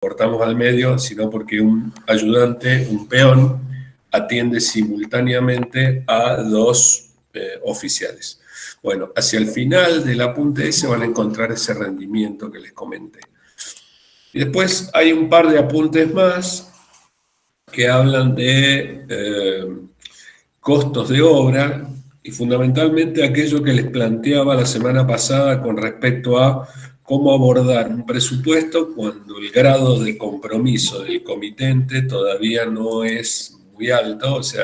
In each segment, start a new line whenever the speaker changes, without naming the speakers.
cortamos al medio, sino porque un ayudante, un peón, atiende simultáneamente a dos oficiales. Bueno, hacia el final del apunte ese van a encontrar ese rendimiento que les comenté. Y después hay un par de apuntes más que hablan de costos de obra y fundamentalmente aquello que les planteaba la semana pasada con respecto a cómo abordar un presupuesto cuando el grado de compromiso del comitente todavía no es muy alto, o sea,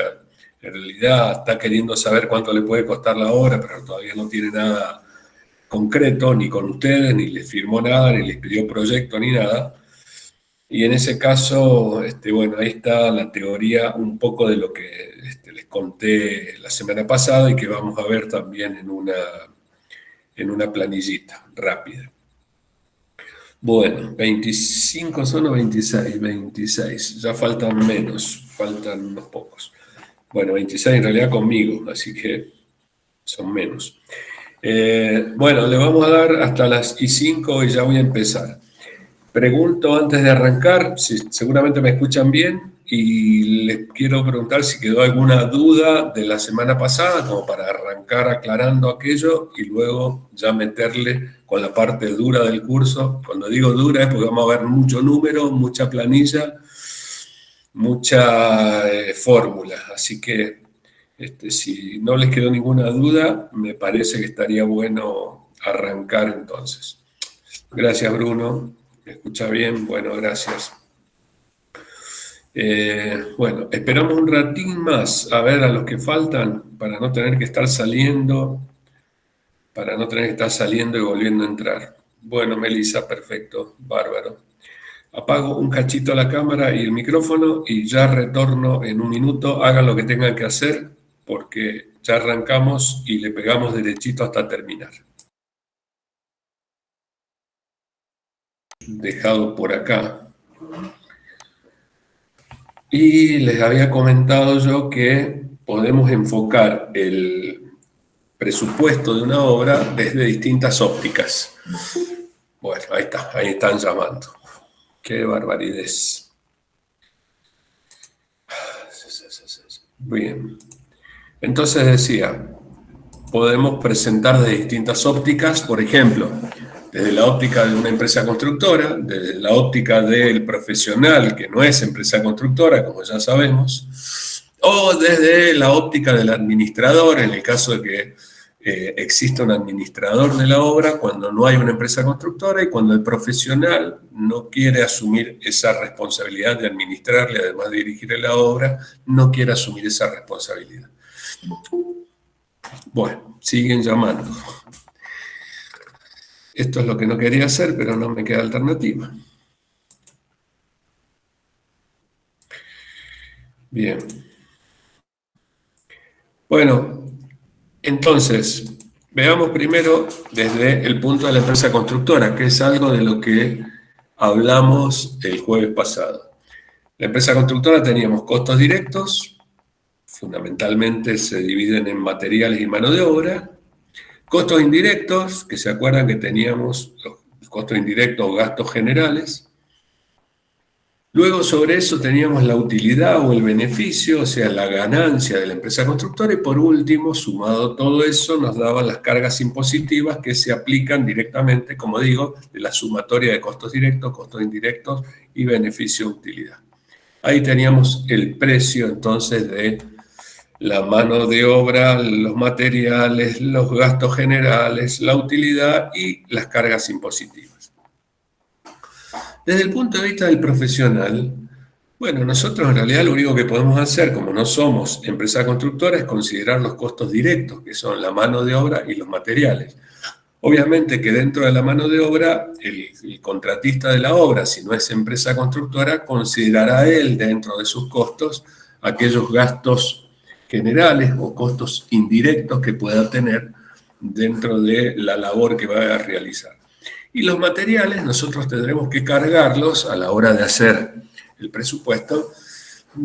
en realidad está queriendo saber cuánto le puede costar la obra, pero todavía no tiene nada concreto, ni con ustedes, ni les firmó nada, ni les pidió proyecto, ni nada. Y en ese caso, bueno, ahí está la teoría un poco de lo que les conté la semana pasada y que vamos a ver también en una planillita rápida. Bueno, 25 son o 26, 26, ya faltan menos, faltan unos pocos. Bueno, 26 en realidad conmigo, así que son menos. Bueno, le vamos a dar hasta las y5 y ya voy a empezar. Pregunto antes de arrancar, si seguramente me escuchan bien, y les quiero preguntar si quedó alguna duda de la semana pasada, como para arrancar aclarando aquello y luego ya meterle con la parte dura del curso. Cuando digo dura es porque vamos a ver mucho número, mucha planilla, mucha fórmula. Así que si no les quedó ninguna duda, me parece que estaría bueno arrancar entonces. Gracias, Bruno. ¿Me escucha bien? Bueno, gracias. Bueno, esperamos un ratín más a ver a los que faltan para no tener que estar saliendo, y volviendo a entrar. Bueno, Melissa, perfecto, bárbaro. Apago un cachito la cámara y el micrófono y ya retorno en un minuto. Hagan lo que tengan que hacer porque ya arrancamos y le pegamos derechito hasta terminar. Dejado por acá. Y les había comentado yo que podemos enfocar el presupuesto de una obra desde distintas ópticas. Bueno, ahí está, ahí están llamando. Qué barbaridad. Bien. Entonces decía, podemos presentar de distintas ópticas, por ejemplo, desde la óptica de una empresa constructora, desde la óptica del profesional que no es empresa constructora, como ya sabemos, o desde la óptica del administrador, en el caso de que exista un administrador de la obra, cuando no hay una empresa constructora y cuando el profesional no quiere asumir esa responsabilidad de administrarle, además de dirigir la obra, no quiere asumir esa responsabilidad. Bueno, siguen llamando. Esto es lo que no quería hacer, pero no me queda alternativa. Bien. Bueno, entonces, veamos primero desde el punto de la empresa constructora, que es algo de lo que hablamos el jueves pasado. La empresa constructora teníamos costos directos, fundamentalmente se dividen en materiales y mano de obra. Costos indirectos, que se acuerdan que teníamos los costos indirectos o gastos generales. Luego sobre eso teníamos la utilidad o el beneficio, o sea, la ganancia de la empresa constructora. Y por último, sumado todo eso, nos daban las cargas impositivas que se aplican directamente, como digo, de la sumatoria de costos directos, costos indirectos y beneficio-utilidad. Ahí teníamos el precio entonces de la mano de obra, los materiales, los gastos generales, la utilidad y las cargas impositivas. Desde el punto de vista del profesional, bueno, nosotros en realidad lo único que podemos hacer, como no somos empresa constructora, es considerar los costos directos, que son la mano de obra y los materiales. Obviamente que dentro de la mano de obra, el contratista de la obra, si no es empresa constructora, considerará él dentro de sus costos aquellos gastos generales o costos indirectos que pueda tener dentro de la labor que va a realizar. Y los materiales nosotros tendremos que cargarlos a la hora de hacer el presupuesto,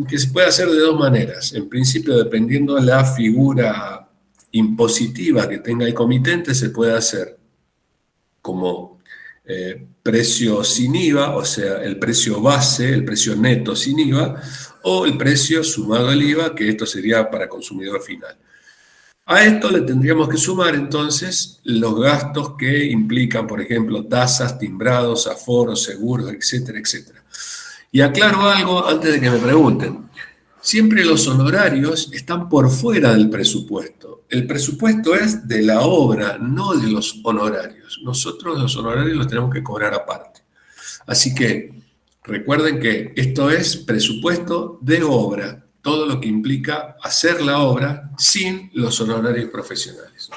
que se puede hacer de dos maneras. En principio, dependiendo de la figura impositiva que tenga el comitente, se puede hacer como precio sin IVA, o sea, el precio base, el precio neto sin IVA, o el precio sumado al IVA, que esto sería para consumidor final. A esto le tendríamos que sumar entonces los gastos que implican, por ejemplo, tasas, timbrados, aforos, seguros, etcétera, etcétera. Y aclaro algo antes de que me pregunten. Siempre los honorarios están por fuera del presupuesto. El presupuesto es de la obra, no de los honorarios. Nosotros los honorarios los tenemos que cobrar aparte. Así que recuerden que esto es presupuesto de obra, todo lo que implica hacer la obra sin los honorarios profesionales.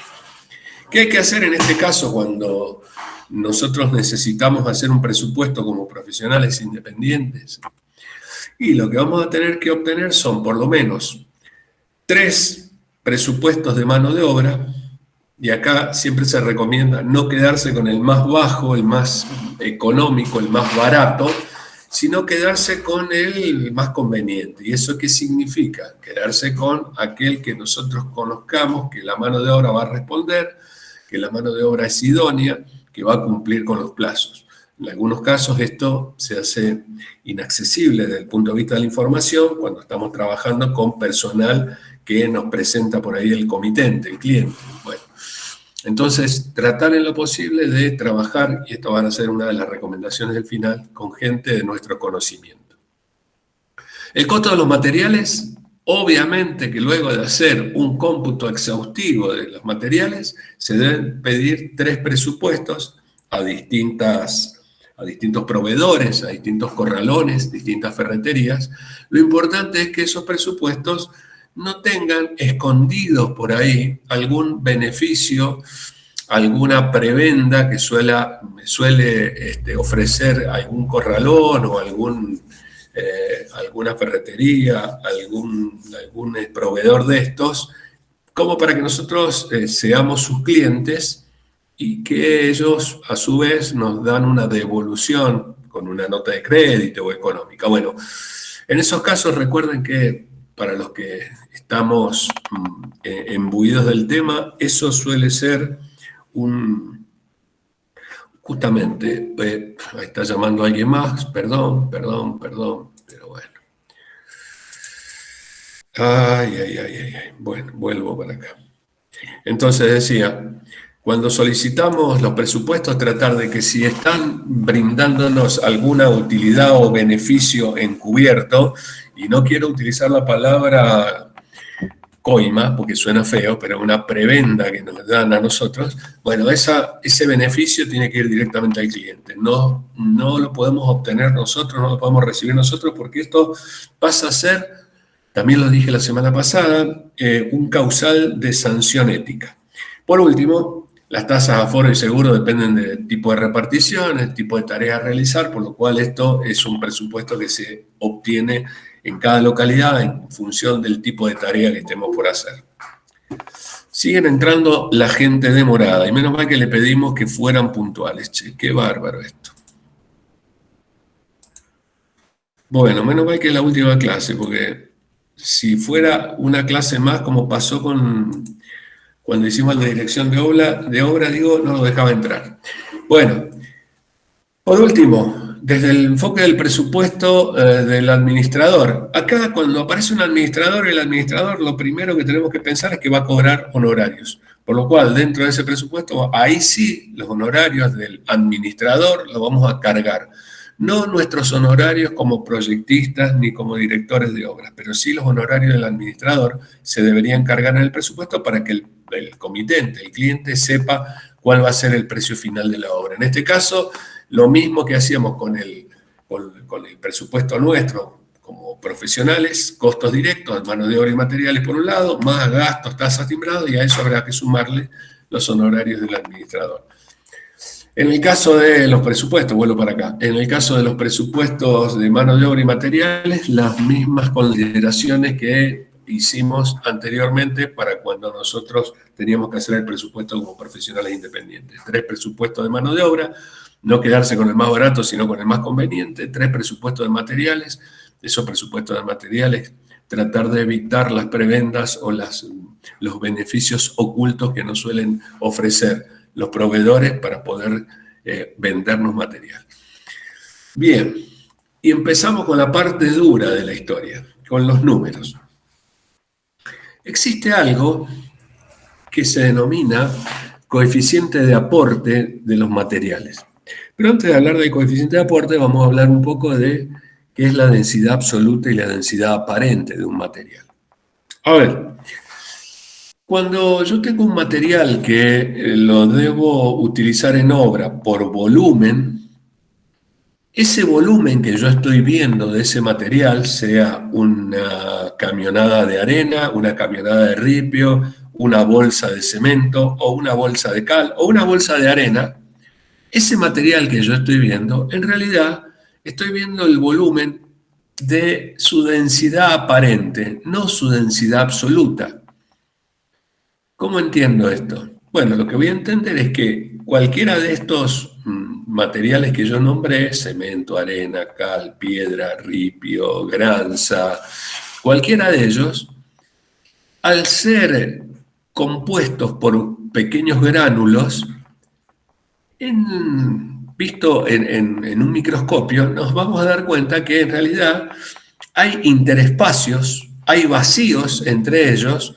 ¿Qué hay que hacer en este caso cuando nosotros necesitamos hacer un presupuesto como profesionales independientes? Y lo que vamos a tener que obtener son por lo menos 3 presupuestos de mano de obra, y acá siempre se recomienda no quedarse con el más bajo, el más económico, el más barato, sino quedarse con el más conveniente. ¿Y eso qué significa? Quedarse con aquel que nosotros conozcamos, que la mano de obra va a responder, que la mano de obra es idónea, que va a cumplir con los plazos. En algunos casos esto se hace inaccesible desde el punto de vista de la información cuando estamos trabajando con personal que nos presenta por ahí el comitente, el cliente. Bueno, entonces tratar en lo posible de trabajar, y esto va a ser una de las recomendaciones del final, con gente de nuestro conocimiento. El costo de los materiales, obviamente que luego de hacer un cómputo exhaustivo de los materiales, se deben pedir 3 presupuestos a distintos proveedores, a distintos corralones, distintas ferreterías. Lo importante es que esos presupuestos no tengan escondidos por ahí algún beneficio, alguna prebenda que suele ofrecer algún corralón o alguna ferretería, algún proveedor de estos, como para que nosotros seamos sus clientes y que ellos a su vez nos dan una devolución con una nota de crédito o económica. Bueno, en esos casos recuerden que para los que estamos embuidos del tema, eso suele ser justamente, ahí está llamando a alguien más, perdón, pero bueno. Bueno, vuelvo para acá. Entonces decía, cuando solicitamos los presupuestos, tratar de que si están brindándonos alguna utilidad o beneficio encubierto, y no quiero utilizar la palabra coima, porque suena feo, pero una prebenda que nos dan a nosotros, bueno, ese beneficio tiene que ir directamente al cliente. No lo podemos obtener nosotros, no lo podemos recibir nosotros, porque esto pasa a ser, también lo dije la semana pasada, un causal de sanción ética. Por último, las tasas, aforo y seguro dependen del tipo de repartición, el tipo de tarea a realizar, por lo cual esto es un presupuesto que se obtiene en cada localidad en función del tipo de tarea que estemos por hacer. Siguen entrando la gente demorada, y menos mal que le pedimos que fueran puntuales. Che, qué bárbaro esto. Bueno, menos mal que es la última clase, porque si fuera una clase más, como pasó cuando hicimos la dirección de obra, no lo dejaba entrar. Bueno, por último, desde el enfoque del presupuesto del administrador. Acá, cuando aparece un administrador, el administrador lo primero que tenemos que pensar es que va a cobrar honorarios. Por lo cual, dentro de ese presupuesto, ahí sí, los honorarios del administrador los vamos a cargar. No nuestros honorarios como proyectistas ni como directores de obras, pero sí los honorarios del administrador se deberían cargar en el presupuesto para que el comitente, el cliente, sepa cuál va a ser el precio final de la obra. En este caso, lo mismo que hacíamos con el presupuesto nuestro como profesionales, costos directos, mano de obra y materiales por un lado, más gastos, tasas, timbrados, y a eso habrá que sumarle los honorarios del administrador. En el caso de los presupuestos, vuelvo para acá, en el caso de los presupuestos de mano de obra y materiales, las mismas consideraciones que hicimos anteriormente para cuando nosotros teníamos que hacer el presupuesto como profesionales independientes. 3 presupuestos de mano de obra, no quedarse con el más barato, sino con el más conveniente. 3 presupuestos de materiales, esos presupuestos de materiales, tratar de evitar las prebendas o los beneficios ocultos que nos suelen ofrecer los proveedores para poder vendernos material. Bien, y empezamos con la parte dura de la historia, con los números. Existe algo que se denomina coeficiente de aporte de los materiales. Pero antes de hablar del coeficiente de aporte, vamos a hablar un poco de qué es la densidad absoluta y la densidad aparente de un material. A ver, cuando yo tengo un material que lo debo utilizar en obra por volumen, ese volumen que yo estoy viendo de ese material, sea una camionada de arena, una camionada de ripio, una bolsa de cemento o una bolsa de cal o una bolsa de arena, ese material que yo estoy viendo, en realidad estoy viendo el volumen de su densidad aparente, no su densidad absoluta. ¿Cómo entiendo esto? Bueno, lo que voy a entender es que cualquiera de estos materiales que yo nombré, cemento, arena, cal, piedra, ripio, granza, cualquiera de ellos, al ser compuestos por pequeños gránulos, visto en un microscopio, nos vamos a dar cuenta que en realidad hay interespacios, hay vacíos entre ellos,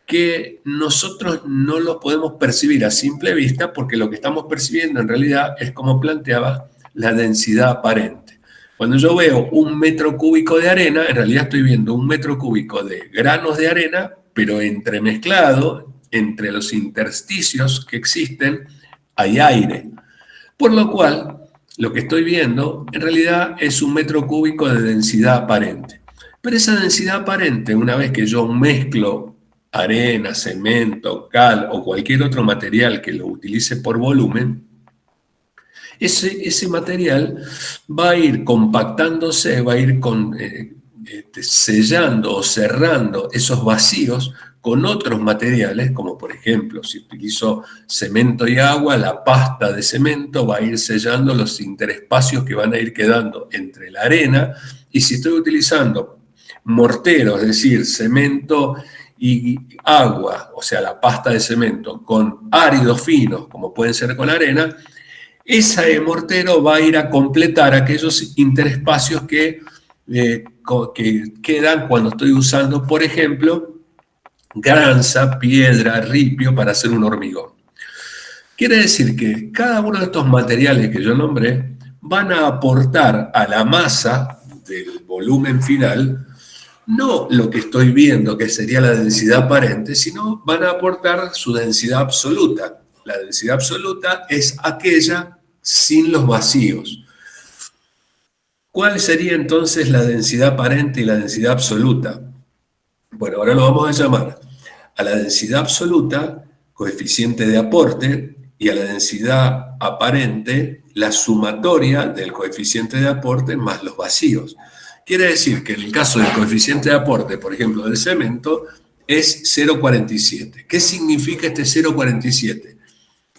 que nosotros no los podemos percibir a simple vista porque lo que estamos percibiendo en realidad es, como planteaba, la densidad aparente. Cuando yo veo 1 metro cúbico de arena, en realidad estoy viendo 1 metro cúbico de granos de arena, pero entremezclado entre los intersticios que existen hay aire. Por lo cual, lo que estoy viendo en realidad es 1 metro cúbico de densidad aparente. Pero esa densidad aparente, una vez que yo mezclo arena, cemento, cal o cualquier otro material que lo utilice por volumen, ese material va a ir compactándose, va a ir sellando o cerrando esos vacíos con otros materiales, como por ejemplo, si utilizo cemento y agua, la pasta de cemento va a ir sellando los interespacios que van a ir quedando entre la arena, y si estoy utilizando mortero, es decir, cemento y agua, o sea, la pasta de cemento, con áridos finos, como pueden ser con arena, ese mortero va a ir a completar aquellos interespacios que quedan cuando estoy usando, por ejemplo, granza, piedra, ripio para hacer un hormigón. Quiere decir que cada uno de estos materiales que yo nombré van a aportar a la masa del volumen final no lo que estoy viendo, que sería la densidad aparente, sino van a aportar su densidad absoluta. La densidad absoluta es aquella sin los vacíos. ¿Cuál sería entonces la densidad aparente y la densidad absoluta? Bueno, ahora lo vamos a llamar a la densidad absoluta, coeficiente de aporte, y a la densidad aparente, la sumatoria del coeficiente de aporte más los vacíos. Quiere decir que en el caso del coeficiente de aporte, por ejemplo, del cemento, es 0,47. ¿Qué significa este 0,47?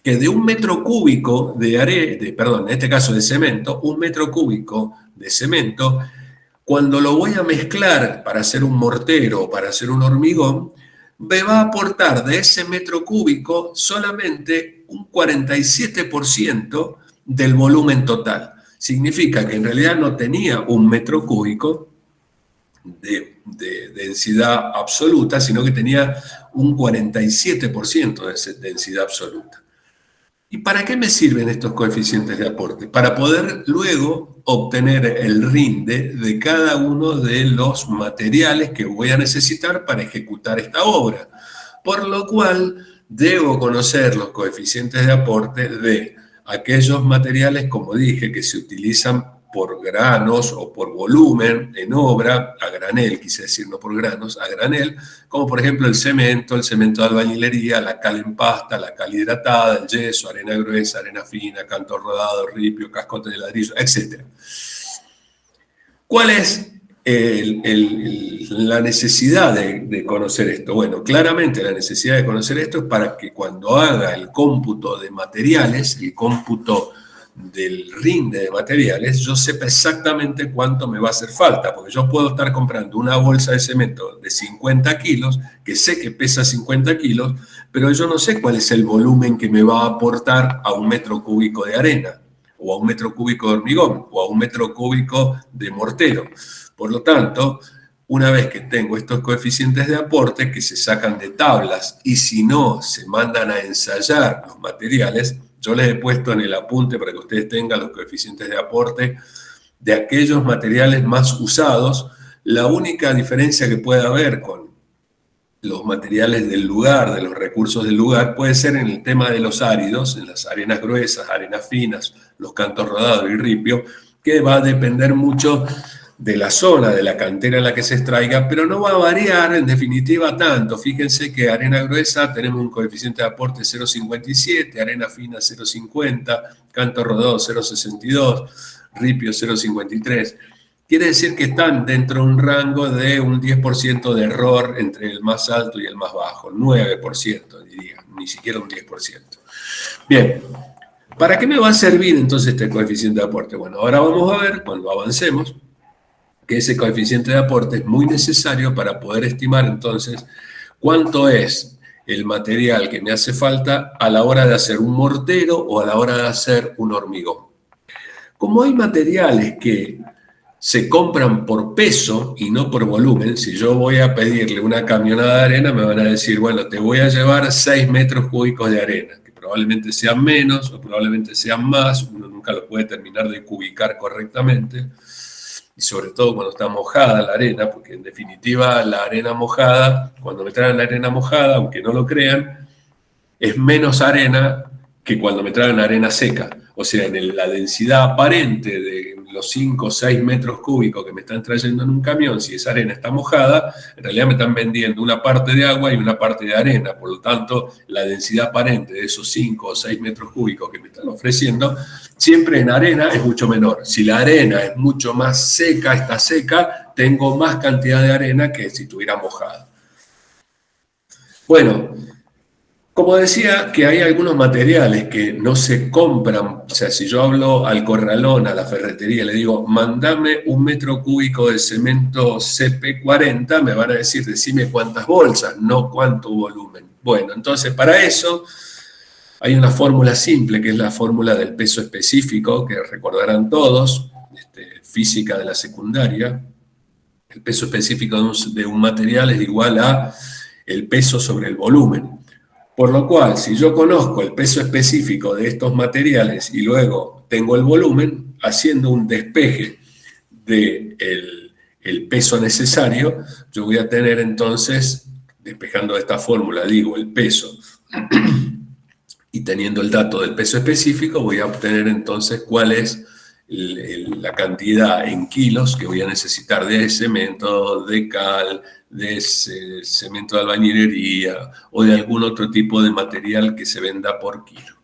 Que de 1 metro cúbico en este caso de cemento, 1 metro cúbico de cemento, cuando lo voy a mezclar para hacer un mortero o para hacer un hormigón, me va a aportar de ese metro cúbico solamente un 47% del volumen total. Significa que en realidad no tenía 1 metro cúbico de densidad absoluta, sino que tenía un 47% de densidad absoluta. ¿Y para qué me sirven estos coeficientes de aporte? Para poder luego obtener el rinde de cada uno de los materiales que voy a necesitar para ejecutar esta obra. Por lo cual, debo conocer los coeficientes de aporte de aquellos materiales, como dije, que se utilizan por granos o por volumen en obra, a granel, quise decir, no por granos, a granel, como por ejemplo el cemento de albañilería, la cal en pasta, la cal hidratada, el yeso, arena gruesa, arena fina, canto rodado, ripio, cascote de ladrillo, etc. ¿Cuál es la necesidad de conocer esto? Bueno, claramente la necesidad de conocer esto es para que cuando haga el cómputo de materiales, el cómputo del rinde de materiales, yo sepa exactamente cuánto me va a hacer falta, porque yo puedo estar comprando una bolsa de cemento de 50 kilos, que sé que pesa 50 kilos, pero yo no sé cuál es el volumen que me va a aportar a 1 metro cúbico de arena, o a 1 metro cúbico de hormigón, o a 1 metro cúbico de mortero. Por lo tanto, una vez que tengo estos coeficientes de aporte que se sacan de tablas y si no se mandan a ensayar los materiales, yo les he puesto en el apunte para que ustedes tengan los coeficientes de aporte de aquellos materiales más usados. La única diferencia que puede haber con los materiales del lugar, de los recursos del lugar, puede ser en el tema de los áridos, en las arenas gruesas, arenas finas, los cantos rodados y ripio, que va a depender mucho de la zona, de la cantera en la que se extraiga, pero no va a variar en definitiva tanto. Fíjense que arena gruesa tenemos un coeficiente de aporte 0,57, arena fina 0,50, canto rodado 0,62, ripio 0,53. Quiere decir que están dentro de un rango de un 10% de error entre el más alto y el más bajo, 9% diría, ni siquiera un 10%. Bien, ¿para qué me va a servir entonces este coeficiente de aporte? Bueno, ahora vamos a ver, cuando avancemos, que ese coeficiente de aporte es muy necesario para poder estimar entonces cuánto es el material que me hace falta a la hora de hacer un mortero o a la hora de hacer un hormigón. Como hay materiales que se compran por peso y no por volumen, si yo voy a pedirle una camionada de arena, me van a decir, bueno, te voy a llevar 6 metros cúbicos de arena, que probablemente sean menos o probablemente sean más, uno nunca lo puede terminar de cubicar correctamente, y sobre todo cuando está mojada la arena, porque en definitiva la arena mojada, cuando me traen la arena mojada, aunque no lo crean, es menos arena que cuando me traen arena seca. O sea, en la densidad aparente de los 5 o 6 metros cúbicos que me están trayendo en un camión, si esa arena está mojada, en realidad me están vendiendo una parte de agua y una parte de arena. Por lo tanto, la densidad aparente de esos 5 o 6 metros cúbicos que me están ofreciendo, siempre en arena es mucho menor. Si la arena es mucho más seca, está seca, tengo más cantidad de arena que si estuviera mojada. Bueno, como decía, que hay algunos materiales que no se compran, o sea, si yo hablo al corralón, a la ferretería, le digo, mandame 1 metro cúbico de cemento CP40, me van a decir, decime cuántas bolsas, no cuánto volumen. Bueno, entonces para eso hay una fórmula simple, que es la fórmula del peso específico, que recordarán todos, física de la secundaria. El peso específico de un material es igual a el peso sobre el volumen. Por lo cual, si yo conozco el peso específico de estos materiales y luego tengo el volumen, haciendo un despeje del peso necesario, yo voy a tener entonces, despejando de esta fórmula, digo el peso, y teniendo el dato del peso específico, voy a obtener entonces cuál es la cantidad en kilos que voy a necesitar de cemento, de cal, de cemento de albañilería o de algún otro tipo de material que se venda por kilo.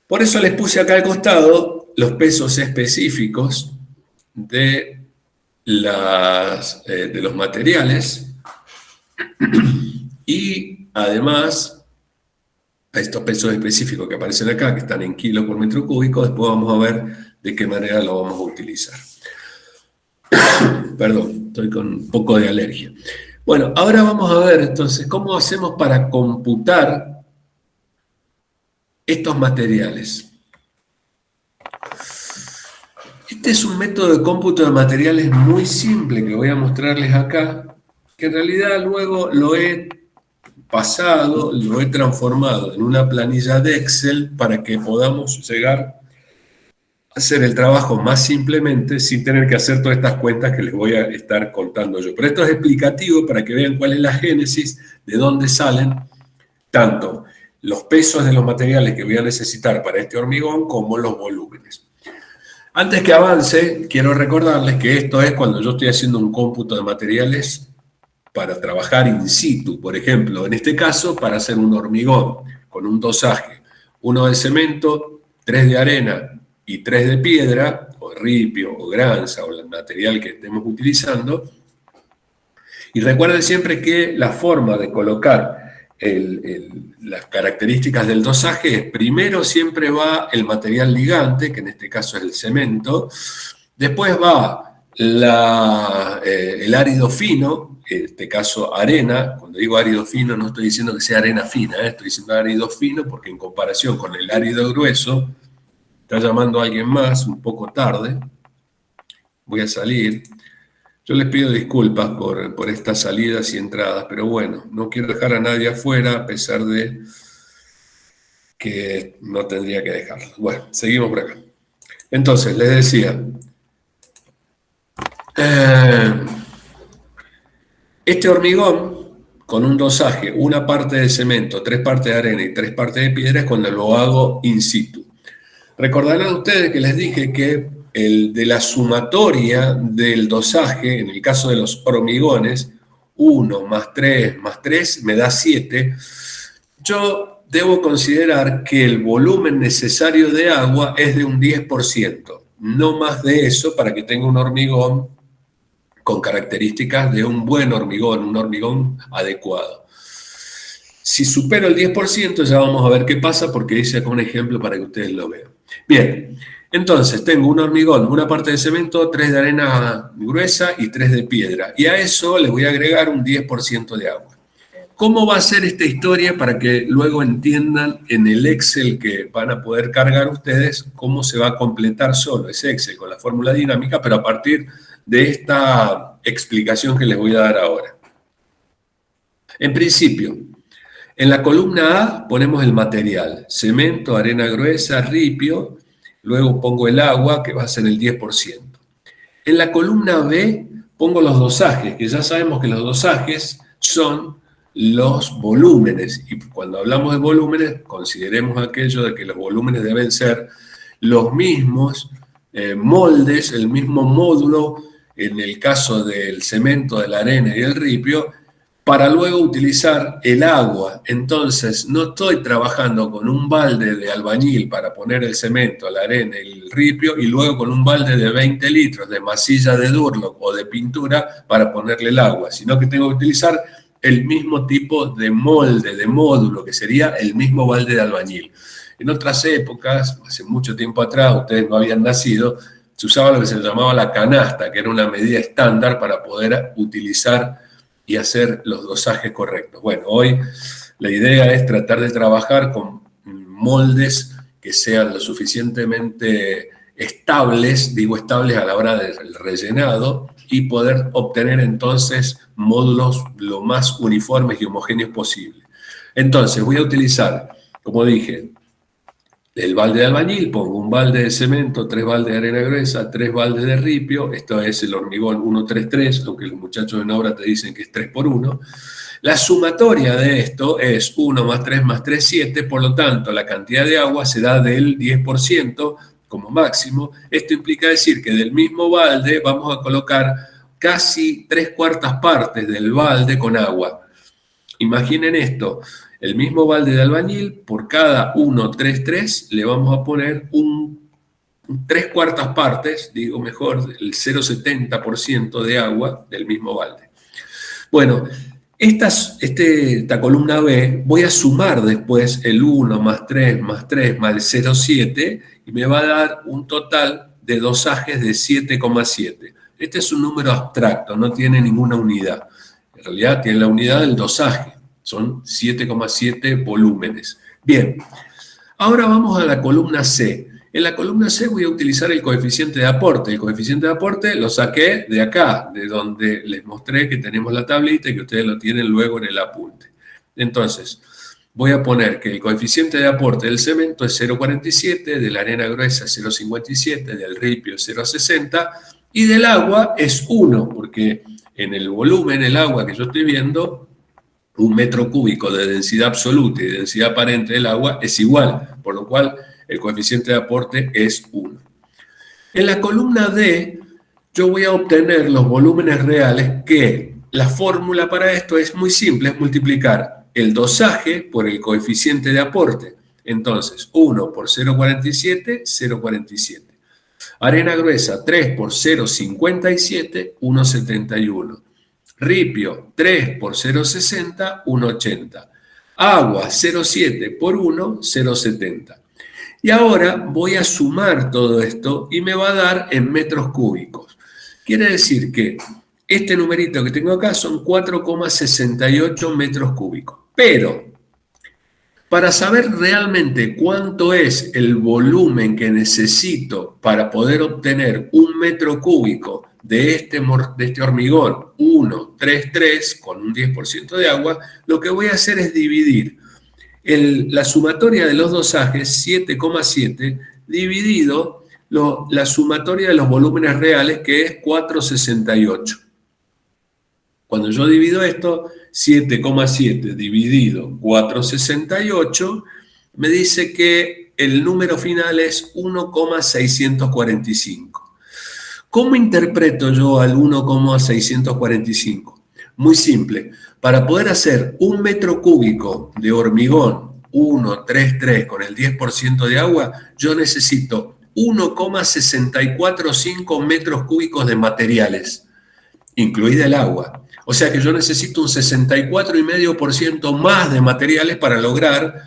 Por eso les puse acá al costado los pesos específicos de los materiales y además a estos pesos específicos que aparecen acá, que están en kilos por metro cúbico, después vamos a ver de qué manera lo vamos a utilizar. Perdón, estoy con un poco de alergia. Bueno, ahora vamos a ver entonces cómo hacemos para computar estos materiales. Este es un método de cómputo de materiales muy simple que voy a mostrarles acá, que en realidad luego lo he pasado, lo he transformado en una planilla de Excel para que podamos llegar a hacer el trabajo más simplemente sin tener que hacer todas estas cuentas que les voy a estar contando yo. Pero esto es explicativo para que vean cuál es la génesis, de dónde salen tanto los pesos de los materiales que voy a necesitar para este hormigón como los volúmenes. Antes que avance, quiero recordarles que esto es cuando yo estoy haciendo un cómputo de materiales para trabajar in situ, por ejemplo, en este caso para hacer un hormigón con un dosaje, 1 de cemento, 3 de arena y 3 de piedra, o ripio, o granza, o el material que estemos utilizando. Y recuerden siempre que la forma de colocar las características del dosaje, primero siempre va el material ligante, que en este caso es el cemento, después va el árido fino, en este caso arena. Cuando digo árido fino no estoy diciendo que sea arena fina, estoy diciendo árido fino porque en comparación con el árido grueso, está llamando a alguien más, un poco tarde, voy a salir. Yo les pido disculpas por estas salidas y entradas, pero bueno, no quiero dejar a nadie afuera a pesar de que no tendría que dejarlo. Bueno, seguimos por acá. Entonces, les decía, este hormigón con un dosaje, una parte de cemento, 3 partes de arena y 3 partes de piedra es cuando lo hago in situ. Recordarán ustedes que les dije que el de la sumatoria del dosaje, en el caso de los hormigones, 1 más 3 más 3 me da 7. Yo debo considerar que el volumen necesario de agua es de un 10%, no más de eso, para que tenga un hormigón con características de un buen hormigón, un hormigón adecuado. Si supero el 10%, ya vamos a ver qué pasa, porque hice acá un ejemplo para que ustedes lo vean. Bien, entonces tengo un hormigón, una parte de cemento, 3 de arena gruesa y 3 de piedra. Y a eso le voy a agregar un 10% de agua. ¿Cómo va a ser esta historia para que luego entiendan en el Excel que van a poder cargar ustedes cómo se va a completar solo ese Excel con la fórmula dinámica, pero a partir de esta explicación que les voy a dar ahora? En principio, en la columna A ponemos el material, cemento, arena gruesa, ripio, luego pongo el agua, que va a ser el 10%. En la columna B pongo los dosajes, que ya sabemos que los dosajes son los volúmenes, y cuando hablamos de volúmenes, consideremos aquello de que los volúmenes deben ser los mismos moldes, el mismo módulo, en el caso del cemento, de la arena y del ripio, para luego utilizar el agua. Entonces, no estoy trabajando con un balde de albañil para poner el cemento, la arena y el ripio, y luego con un balde de 20 litros de masilla de Durlock o de pintura para ponerle el agua, sino que tengo que utilizar el mismo tipo de molde, de módulo, que sería el mismo balde de albañil. En otras épocas, hace mucho tiempo atrás, ustedes no habían nacido, se usaba lo que se llamaba la canasta, que era una medida estándar para poder utilizar y hacer los dosajes correctos. Bueno, hoy la idea es tratar de trabajar con moldes que sean lo suficientemente estables, digo estables a la hora del rellenado, y poder obtener entonces módulos lo más uniformes y homogéneos posible. Entonces voy a utilizar, como dije, el balde de albañil, pongo un balde de cemento, 3 baldes de arena gruesa, 3 baldes de ripio, esto es el hormigón 1-3-3, aunque los muchachos en obra te dicen que es 3×1. La sumatoria de esto es 1 más 3 más 3, 7, por lo tanto la cantidad de agua se da del 10% como máximo. Esto implica decir que del mismo balde vamos a colocar casi 3/4 partes del balde con agua. Imaginen esto, el mismo balde de albañil, por cada 1,33 le vamos a poner 3/4 partes, digo mejor, el 0,70% de agua del mismo balde. Bueno, esta columna B voy a sumar después el 1 más 3 más 3 más el 0,7 y me va a dar un total de dosajes de 7,7. Este es un número abstracto, no tiene ninguna unidad. En realidad tiene la unidad del dosaje, son 7,7 volúmenes. Bien, ahora vamos a la columna C. En la columna C voy a utilizar el coeficiente de aporte. El coeficiente de aporte lo saqué de acá, de donde les mostré que tenemos la tablita y que ustedes lo tienen luego en el apunte. Entonces, voy a poner que el coeficiente de aporte del cemento es 0,47, de la arena gruesa 0,57, del ripio 0,60 y del agua es 1, porque en el volumen, el agua que yo estoy viendo, 1 metro cúbico de densidad absoluta y de densidad aparente del agua es igual, por lo cual el coeficiente de aporte es 1. En la columna D, yo voy a obtener los volúmenes reales, que la fórmula para esto es muy simple, es multiplicar el dosaje por el coeficiente de aporte. Entonces, 1 por 0,47, 0,47. Arena gruesa, 3 por 0,57, 1,71. Ripio, 3 por 0,60, 1,80. Agua, 0,7 por 1, 0,70. Y ahora voy a sumar todo esto y me va a dar en metros cúbicos. Quiere decir que este numerito que tengo acá son 4,68 metros cúbicos. Pero para saber realmente cuánto es el volumen que necesito para poder obtener un metro cúbico de este hormigón 1,33 con un 10% de agua, lo que voy a hacer es dividir la sumatoria de los dosajes, 7,7, dividido la sumatoria de los volúmenes reales, que es 4,68. Cuando yo divido esto, 7,7 dividido 4,68, me dice que el número final es 1,645. ¿Cómo interpreto yo al 1,645? Muy simple. Para poder hacer un metro cúbico de hormigón 1,33 con el 10% de agua, yo necesito 1,645 metros cúbicos de materiales, incluida el agua. O sea que yo necesito un 64,5% más de materiales para lograr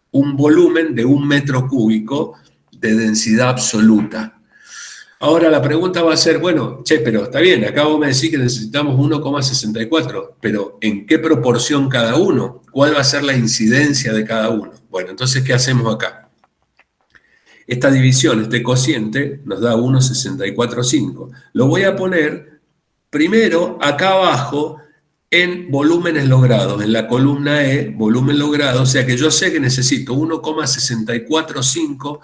un volumen de un metro cúbico de densidad absoluta. Ahora la pregunta va a ser, bueno, pero está bien, acabo de decir que necesitamos 1,64, pero ¿en qué proporción cada uno? ¿Cuál va a ser la incidencia de cada uno? Bueno, entonces, ¿qué hacemos acá? Esta división, este cociente, nos da 1,645. Lo voy a poner primero acá abajo en volúmenes logrados, en la columna E, volumen logrado, o sea que yo sé que necesito 1,645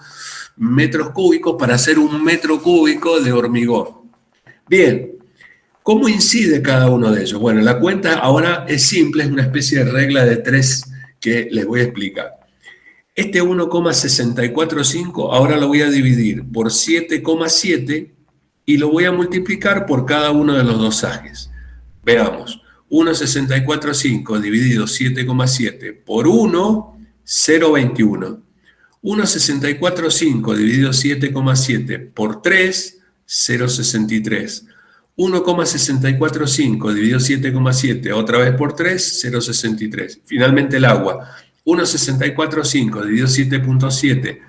metros cúbicos para hacer un metro cúbico de hormigón. Bien, ¿cómo incide cada uno de ellos? Bueno, la cuenta ahora es simple, es una especie de regla de 3 que les voy a explicar. Este 1,645 ahora lo voy a dividir por 7,7 y lo voy a multiplicar por cada uno de los dosajes. Veamos, 1,645 dividido 7,7 por 1, 0,21. 1,645 dividido 7,7 por 3, 0,63. 1,645 dividido 7,7 otra vez por 3, 0,63. Finalmente el agua. 1,645 dividido 7,7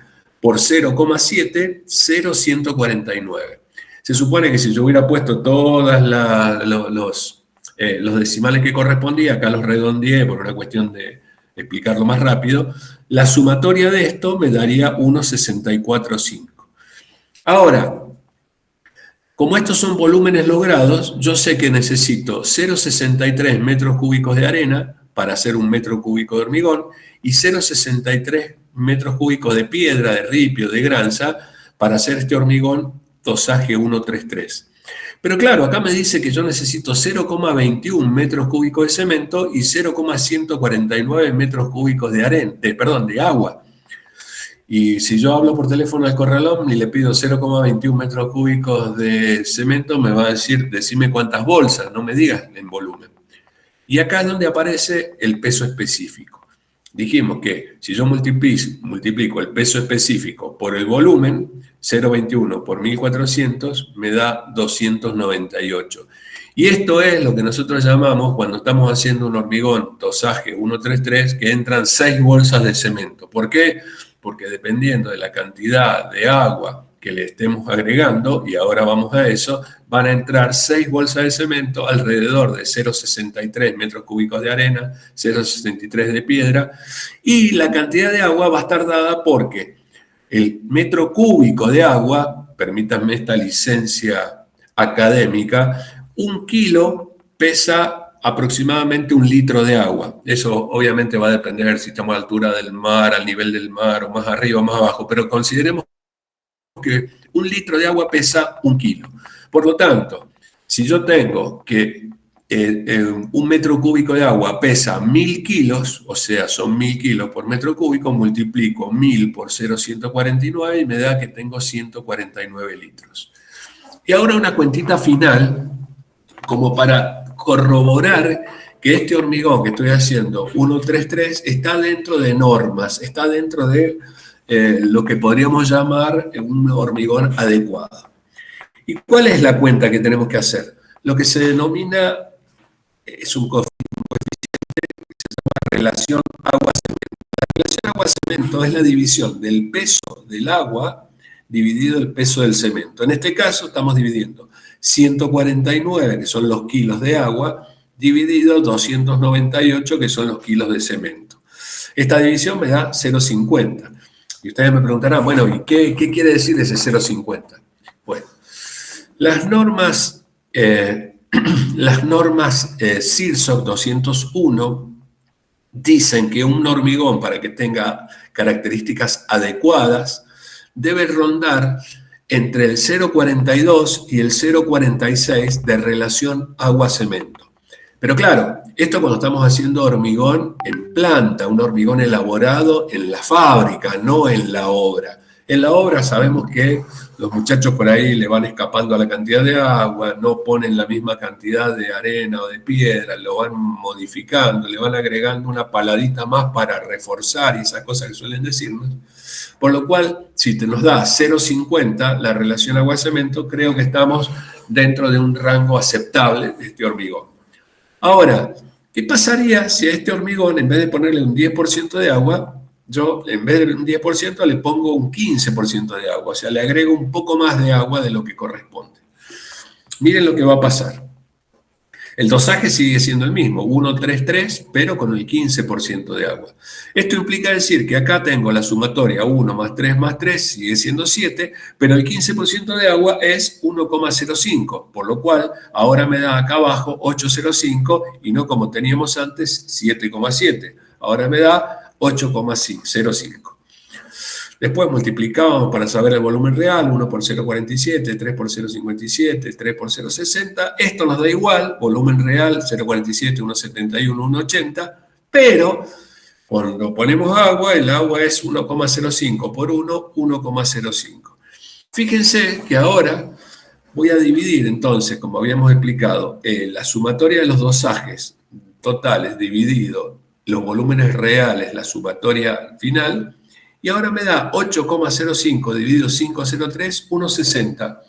por 0,7, 0,149. Se supone que si yo hubiera puesto todos los decimales que correspondía, acá los redondeé por una cuestión de explicarlo más rápido, la sumatoria de esto me daría 1,645. Ahora, como estos son volúmenes logrados, yo sé que necesito 0,63 metros cúbicos de arena para hacer un metro cúbico de hormigón y 0,63 metros cúbicos de piedra, de ripio, de granza para hacer este hormigón dosaje 1,33. Pero claro, acá me dice que yo necesito 0,21 metros cúbicos de cemento y 0,149 metros cúbicos de agua. Y si yo hablo por teléfono al corralón y le pido 0,21 metros cúbicos de cemento, me va a decir, decime cuántas bolsas, no me digas en volumen. Y acá es donde aparece el peso específico. Dijimos que si yo multiplico el peso específico por el volumen, 0,21 por 1.400 me da 298. Y esto es lo que nosotros llamamos, cuando estamos haciendo un hormigón dosaje 133, que entran 6 bolsas de cemento. ¿Por qué? Porque dependiendo de la cantidad de agua que le estemos agregando, y ahora vamos a eso, van a entrar 6 bolsas de cemento alrededor de 0,63 metros cúbicos de arena, 0,63 de piedra, y la cantidad de agua va a estar dada porque el metro cúbico de agua, permítanme esta licencia académica, 1 kilo pesa aproximadamente 1 litro de agua. Eso obviamente va a depender si estamos a la altura del mar, al nivel del mar, o más arriba o más abajo, pero consideremos que 1 litro de agua pesa 1 kilo. Por lo tanto, si yo tengo que 1 metro cúbico de agua pesa 1.000 kilos, o sea, son 1.000 kilos por metro cúbico, multiplico 1.000 por 0,149 y me da que tengo 149 litros. Y ahora una cuentita final, como para corroborar que este hormigón que estoy haciendo, 133, está dentro de normas, está dentro de lo que podríamos llamar un hormigón adecuado. ¿Y cuál es la cuenta que tenemos que hacer? Lo que se denomina, es un coeficiente que se llama relación agua-cemento. La relación agua-cemento es la división del peso del agua dividido el peso del cemento. En este caso estamos dividiendo 149, que son los kilos de agua, dividido 298, que son los kilos de cemento. Esta división me da 0,50. Y ustedes me preguntarán, bueno, ¿y qué quiere decir ese 0,50? Bueno, las normas CIRSOC 201 dicen que un hormigón, para que tenga características adecuadas, debe rondar entre el 0,42 y el 0,46 de relación agua-cemento. Pero claro, esto cuando estamos haciendo hormigón en planta, un hormigón elaborado en la fábrica, no en la obra. En la obra sabemos que los muchachos por ahí le van escapando a la cantidad de agua, no ponen la misma cantidad de arena o de piedra, lo van modificando, le van agregando una paladita más para reforzar y esas cosas que suelen decirnos. Por lo cual, si nos da 0,50 la relación agua-cemento, creo que estamos dentro de un rango aceptable de este hormigón. Ahora, ¿qué pasaría si a este hormigón, en vez de ponerle un 10% de agua, yo en vez de un 10% le pongo un 15% de agua? O sea, le agrego un poco más de agua de lo que corresponde. Miren lo que va a pasar. El dosaje sigue siendo el mismo, 1,33, pero con el 15% de agua. Esto implica decir que acá tengo la sumatoria 1 más 3 más 3, sigue siendo 7, pero el 15% de agua es 1,05, por lo cual ahora me da acá abajo 8,05 y no como teníamos antes 7,7. Ahora me da 8,05. Después multiplicábamos para saber el volumen real, 1 por 0,47, 3 por 0,57, 3 por 0,60. Esto nos da igual, volumen real 0,47, 1,71, 1,80, pero cuando ponemos agua, el agua es 1,05 por 1, 1,05. Fíjense que ahora voy a dividir entonces, como habíamos explicado, la sumatoria de los dosajes totales dividido los volúmenes reales, la sumatoria final, y ahora me da 8,05 dividido 5,03, 1,60.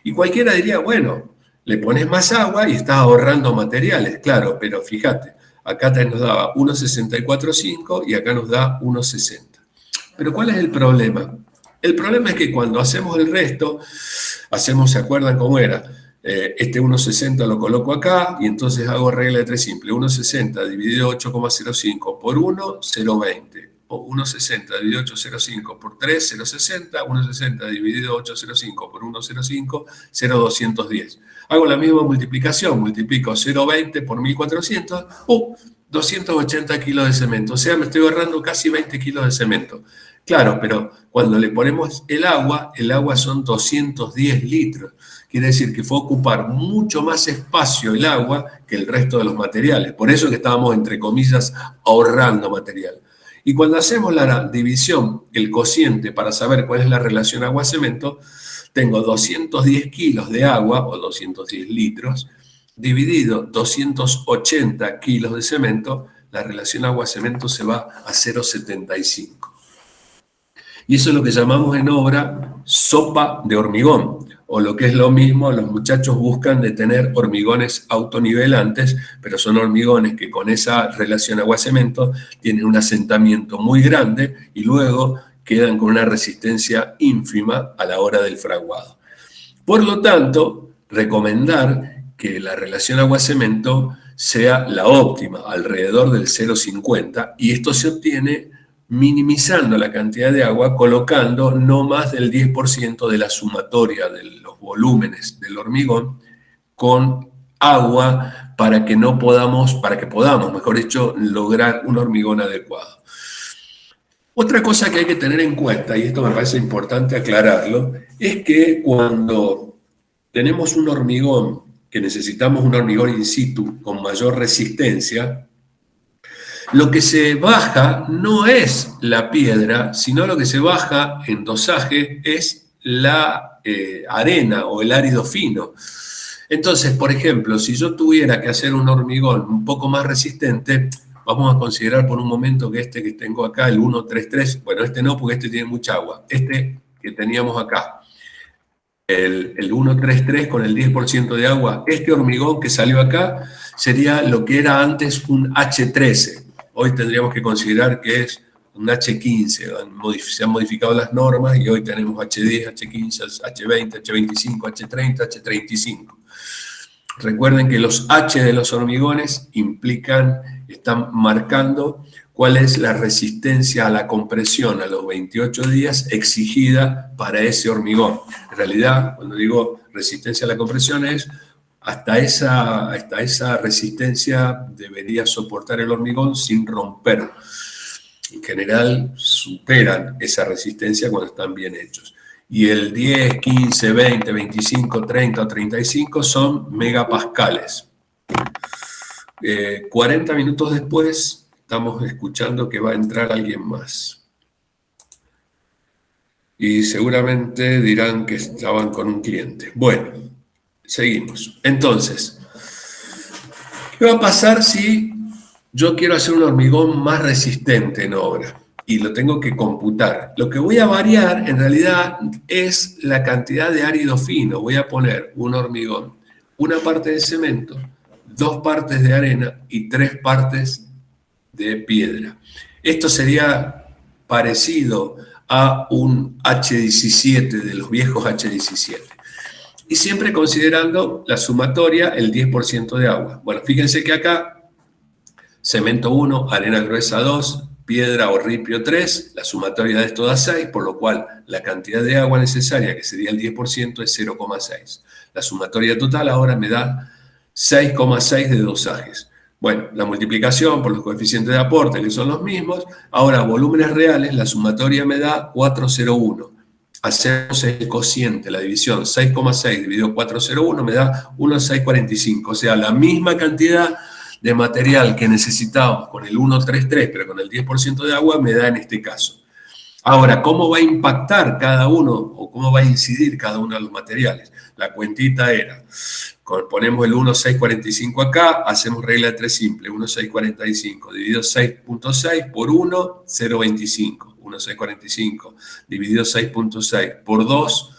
Y cualquiera diría, bueno, le pones más agua y estás ahorrando materiales, claro, pero fíjate, acá nos daba 1,645 y acá nos da 1,60. Pero ¿cuál es el problema? El problema es que cuando hacemos el resto, ¿se acuerdan cómo era? Este 1,60 lo coloco acá y entonces hago regla de 3 simple. 1,60 dividido 8,05 por 1, 0,20. O 1,60 dividido 8,05 por 3, 0,60. 1,60 dividido 8,05 por 1,05, 0,210. Hago la misma multiplicación, multiplico 0,20 por 1.400, 280 kilos de cemento. O sea, me estoy ahorrando casi 20 kilos de cemento. Claro, pero cuando le ponemos el agua son 210 litros. Quiere decir que fue a ocupar mucho más espacio el agua que el resto de los materiales. Por eso es que estábamos, entre comillas, ahorrando material. Y cuando hacemos la división, el cociente, para saber cuál es la relación agua-cemento, tengo 210 kilos de agua, o 210 litros, dividido 280 kilos de cemento, la relación agua-cemento se va a 0,75. Y eso es lo que llamamos en obra sopa de hormigón, o lo que es lo mismo, los muchachos buscan de tener hormigones autonivelantes, pero son hormigones que con esa relación agua-cemento tienen un asentamiento muy grande y luego quedan con una resistencia ínfima a la hora del fraguado. Por lo tanto, recomendar que la relación agua-cemento sea la óptima, alrededor del 0,50, y esto se obtiene minimizando la cantidad de agua, colocando no más del 10% de la sumatoria de los volúmenes del hormigón con agua para que podamos, mejor dicho, lograr un hormigón adecuado. Otra cosa que hay que tener en cuenta, y esto me parece importante aclararlo, es que cuando tenemos un hormigón, que necesitamos un hormigón in situ con mayor resistencia, lo que se baja no es la piedra, sino lo que se baja en dosaje es la arena o el árido fino. Entonces, por ejemplo, si yo tuviera que hacer un hormigón un poco más resistente, vamos a considerar por un momento que este que tengo acá, el 133, bueno, este no, porque este tiene mucha agua. Este que teníamos acá, el 133 con el 10% de agua, este hormigón que salió acá sería lo que era antes un H13. Hoy tendríamos que considerar que es un H15, se han modificado las normas y hoy tenemos H10, H15, H20, H25, H30, H35. Recuerden que los H de los hormigones están marcando cuál es la resistencia a la compresión a los 28 días exigida para ese hormigón. En realidad, cuando digo resistencia a la compresión es hasta esa resistencia debería soportar el hormigón sin romper. En general, superan esa resistencia cuando están bien hechos. Y el 10, 15, 20, 25, 30 o 35 son megapascales. 40 minutos después, estamos escuchando que va a entrar alguien más. Y seguramente dirán que estaban con un cliente. Bueno, seguimos. Entonces, ¿qué va a pasar si yo quiero hacer un hormigón más resistente en obra? Y lo tengo que computar. Lo que voy a variar en realidad es la cantidad de árido fino. Voy a poner un hormigón, una parte de cemento, 2 partes de arena y 3 partes de piedra. Esto sería parecido a un H17 de los viejos H17. Y siempre considerando la sumatoria, el 10% de agua. Bueno, fíjense que acá, cemento 1, arena gruesa 2, piedra o ripio 3, la sumatoria de esto da 6, por lo cual la cantidad de agua necesaria, que sería el 10%, es 0,6. La sumatoria total ahora me da 6,6 de dosajes. Bueno, la multiplicación por los coeficientes de aporte, que son los mismos, ahora volúmenes reales, la sumatoria me da 401. Hacemos el cociente, la división, 6,6 dividido 401 me da 1,645, o sea, la misma cantidad de material que necesitábamos con el 133, pero con el 10% de agua, me da en este caso. Ahora, ¿cómo va a impactar cada uno o cómo va a incidir cada uno de los materiales? La cuentita era, ponemos el 1,645 acá, hacemos regla de 3 simple, 1,645 dividido 6.6 por 1, 0,25. 1,645 dividido 6.6 por 2,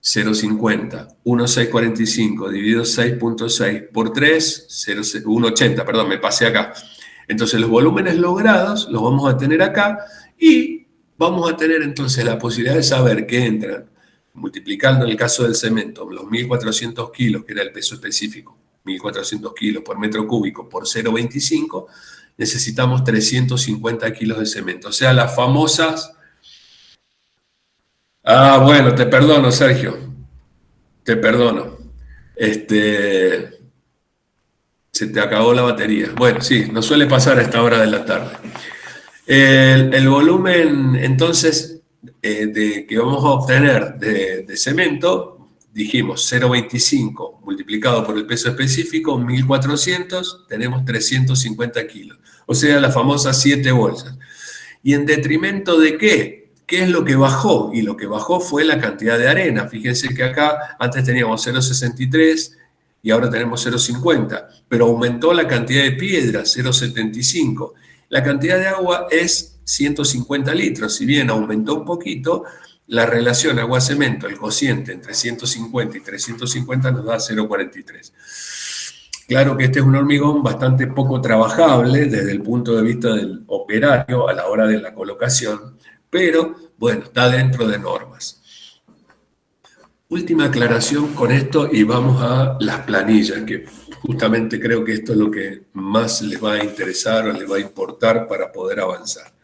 0,50. 1,645 dividido 6.6 por 3, 1,80, perdón, me pasé acá. Entonces los volúmenes logrados los vamos a tener acá y vamos a tener entonces la posibilidad de saber que entran, multiplicando en el caso del cemento, los 1.400 kilos, que era el peso específico, 1.400 kilos por metro cúbico por 0,25, necesitamos 350 kilos de cemento. O sea, las famosas... Ah, bueno, te perdono, Sergio. Te perdono. Se te acabó la batería. Bueno, sí, nos suele pasar a esta hora de la tarde. El volumen, entonces, que vamos a obtener de cemento, dijimos 0,25 multiplicado por el peso específico, 1.400, tenemos 350 kilos. O sea, las famosas 7 bolsas. ¿Y en detrimento de qué? ¿Qué es lo que bajó? Y lo que bajó fue la cantidad de arena. Fíjense que acá antes teníamos 0,63 y ahora tenemos 0,50, pero aumentó la cantidad de piedra, 0,75. La cantidad de agua es 150 litros. Si bien aumentó un poquito, la relación agua-cemento, el cociente entre 150 y 350 nos da 0,43. Claro que este es un hormigón bastante poco trabajable desde el punto de vista del operario a la hora de la colocación, pero bueno, está dentro de normas. Última aclaración con esto y vamos a las planillas, que justamente creo que esto es lo que más les va a interesar o les va a importar para poder avanzar.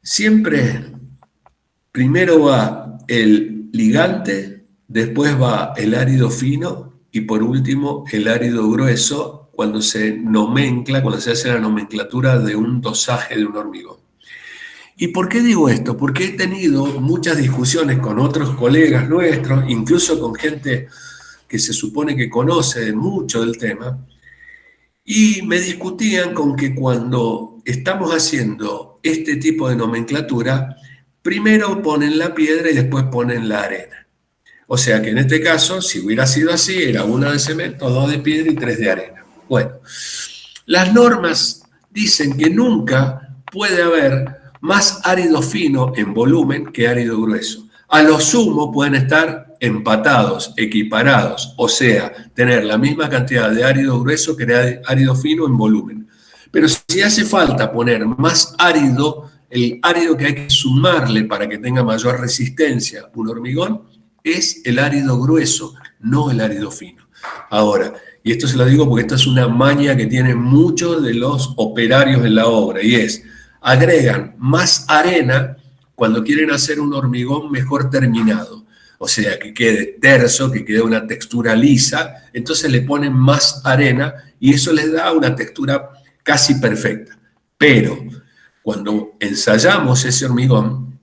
Siempre, primero va el ligante, después va el árido fino y por último el árido grueso cuando se nomencla, cuando se hace la nomenclatura de un dosaje de un hormigón. ¿Y por qué digo esto? Porque he tenido muchas discusiones con otros colegas nuestros, incluso con gente que se supone que conoce mucho del tema, y me discutían con que cuando estamos haciendo este tipo de nomenclatura, primero ponen la piedra y después ponen la arena. O sea que en este caso, si hubiera sido así, era 1 de cemento, 2 de piedra y 3 de arena. Bueno, las normas dicen que nunca puede haber más árido fino en volumen que árido grueso. A lo sumo pueden estar empatados, equiparados, o sea, tener la misma cantidad de árido grueso que de árido fino en volumen. Pero si hace falta poner más árido, el árido que hay que sumarle para que tenga mayor resistencia un hormigón es el árido grueso, no el árido fino. Ahora, y esto se lo digo porque esta es una maña que tienen muchos de los operarios en la obra, y es, agregan más arena cuando quieren hacer un hormigón mejor terminado. O sea, que quede terso, que quede una textura lisa, entonces le ponen más arena y eso les da una textura casi perfecta. Pero cuando ensayamos ese hormigón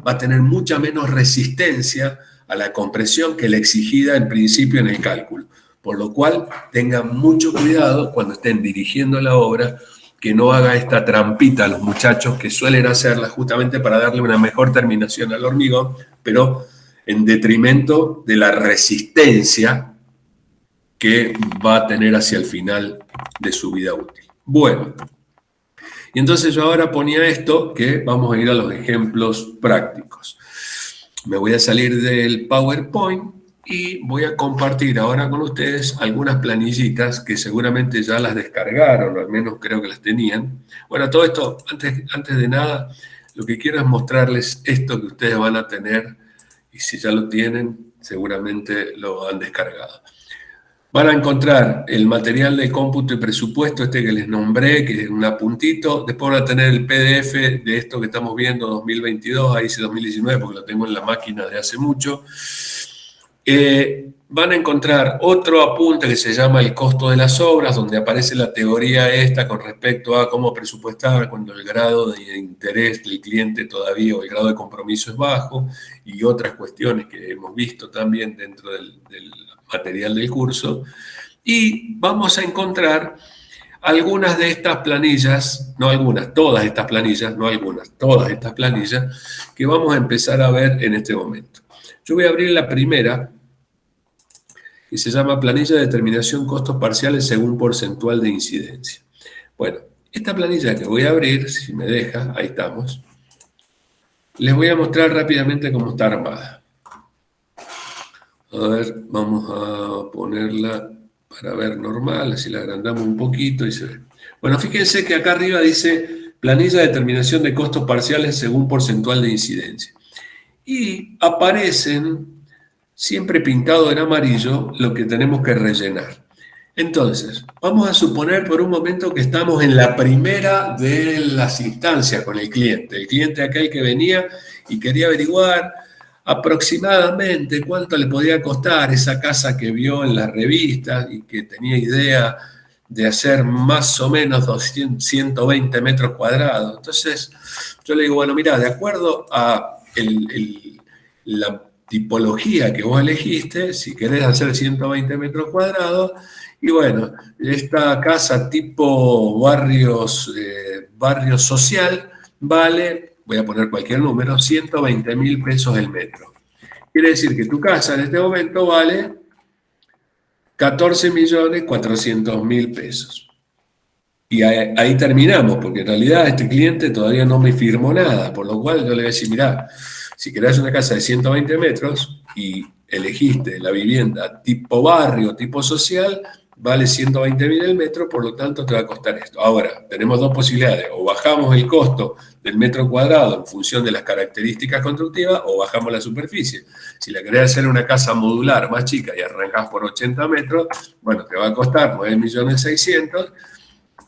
va a tener mucha menos resistencia a la compresión que la exigida en principio en el cálculo. Por lo cual, tengan mucho cuidado cuando estén dirigiendo la obra, que no haga esta trampita a los muchachos que suelen hacerla justamente para darle una mejor terminación al hormigón, pero en detrimento de la resistencia que va a tener hacia el final de su vida útil. Bueno, y entonces yo ahora ponía esto, que vamos a ir a los ejemplos prácticos. Me voy a salir del PowerPoint y voy a compartir ahora con ustedes algunas planillitas que seguramente ya las descargaron, o al menos creo que las tenían. Bueno, todo esto, antes de nada, lo que quiero es mostrarles esto que ustedes van a tener, y si ya lo tienen, seguramente lo han descargado. Van a encontrar el material de cómputo y presupuesto, este que les nombré, que es un apuntito. Después van a tener el PDF de esto que estamos viendo, 2022, ahí dice 2019 porque lo tengo en la máquina de hace mucho. Van a encontrar otro apunte que se llama el costo de las obras, donde aparece la teoría esta con respecto a cómo presupuestar cuando el grado de interés del cliente todavía o el grado de compromiso es bajo, y otras cuestiones que hemos visto también dentro del material del curso. Y vamos a encontrar algunas de estas planillas, no algunas, todas estas planillas, no algunas, todas estas planillas que vamos a empezar a ver en este momento. Yo voy a abrir la primera, que se llama Planilla de Determinación Costos Parciales según porcentual de incidencia. Bueno, esta planilla que voy a abrir, si me deja, ahí estamos, les voy a mostrar rápidamente cómo está armada. A ver, vamos a ponerla para ver normal, así la agrandamos un poquito y se ve. Bueno, fíjense que acá arriba dice Planilla de Determinación de Costos Parciales según porcentual de incidencia. Y aparecen, siempre pintado en amarillo, lo que tenemos que rellenar. Entonces, vamos a suponer por un momento que estamos en la primera de las instancias con el cliente. El cliente aquel que venía y quería averiguar aproximadamente cuánto le podía costar esa casa que vio en las revistas y que tenía idea de hacer más o menos 120 metros cuadrados. Entonces, yo le digo, bueno, mira, de acuerdo a la tipología que vos elegiste, si querés hacer 120 metros cuadrados, y bueno, esta casa tipo barrio social vale, voy a poner cualquier número, 120.000 pesos el metro. Quiere decir que tu casa en este momento vale 14.400.000 pesos. Y ahí terminamos, porque en realidad este cliente todavía no me firmó nada, por lo cual yo le voy a decir, mirá, si querés una casa de 120 metros y elegiste la vivienda tipo barrio, tipo social, vale 120.000 el metro, por lo tanto te va a costar esto. Ahora, tenemos dos posibilidades, o bajamos el costo del metro cuadrado en función de las características constructivas, o bajamos la superficie. Si la querés hacer una casa modular más chica y arrancás por 80 metros, bueno, te va a costar 9.600.000,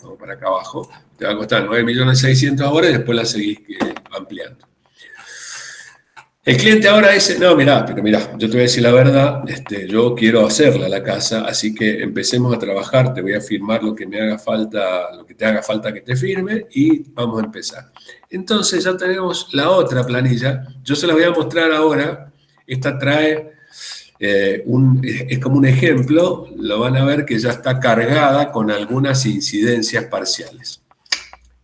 vamos para acá abajo, te va a costar 9.600.000 ahora y después la seguís ampliando. El cliente ahora dice, no, mirá, yo te voy a decir la verdad, yo quiero hacerla la casa, así que empecemos a trabajar, te voy a firmar lo que me haga falta, lo que te haga falta que te firme y vamos a empezar. Entonces ya tenemos la otra planilla, yo se la voy a mostrar ahora, esta trae, es como un ejemplo, lo van a ver que ya está cargada con algunas incidencias parciales.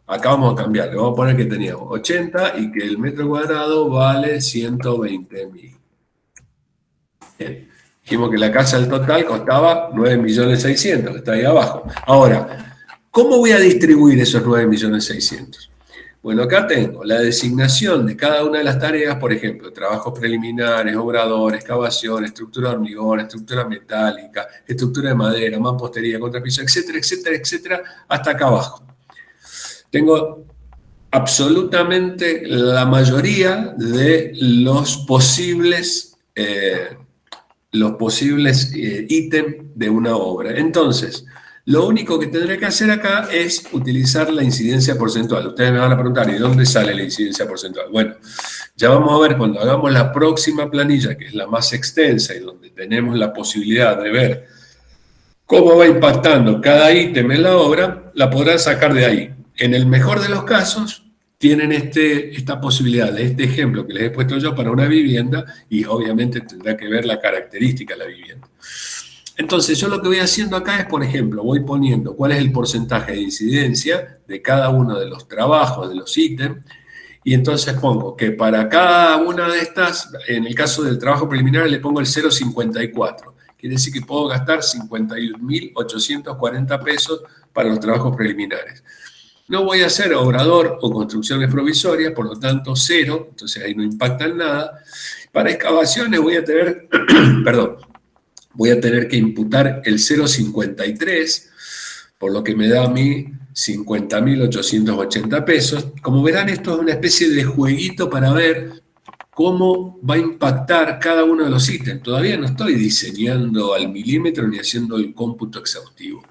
Acá vamos a cambiar, le vamos a poner que teníamos 80 y que el metro cuadrado vale 120.000. Bien, dijimos que la casa del total costaba 9.600.000, que está ahí abajo. Ahora, ¿cómo voy a distribuir esos 9.600.000? Bueno, acá tengo la designación de cada una de las tareas, por ejemplo, trabajos preliminares, obradores, excavación, estructura de hormigón, estructura metálica, estructura de madera, mampostería, contrapiso, etcétera, etcétera, etcétera, hasta acá abajo. Tengo absolutamente la mayoría de los posibles ítems de una obra. Entonces, lo único que tendré que hacer acá es utilizar la incidencia porcentual. Ustedes me van a preguntar, ¿y dónde sale la incidencia porcentual? Bueno, ya vamos a ver cuando hagamos la próxima planilla, que es la más extensa y donde tenemos la posibilidad de ver cómo va impactando cada ítem en la obra, la podrán sacar de ahí. En el mejor de los casos, tienen esta posibilidad de este ejemplo que les he puesto yo para una vivienda y obviamente tendrá que ver la característica de la vivienda. Entonces, yo lo que voy haciendo acá es, por ejemplo, voy poniendo cuál es el porcentaje de incidencia de cada uno de los trabajos, de los ítems, y entonces pongo que para cada una de estas, en el caso del trabajo preliminar, le pongo el 0,54. Quiere decir que puedo gastar 51.840 pesos para los trabajos preliminares. No voy a hacer obrador o construcciones provisorias, por lo tanto 0, entonces ahí no impacta en nada. Para excavaciones voy a tener, perdón, voy a tener que imputar el 0,53, por lo que me da a mí 50.880 pesos. Como verán, esto es una especie de jueguito para ver cómo va a impactar cada uno de los ítems. Todavía no estoy diseñando al milímetro ni haciendo el cómputo exhaustivo.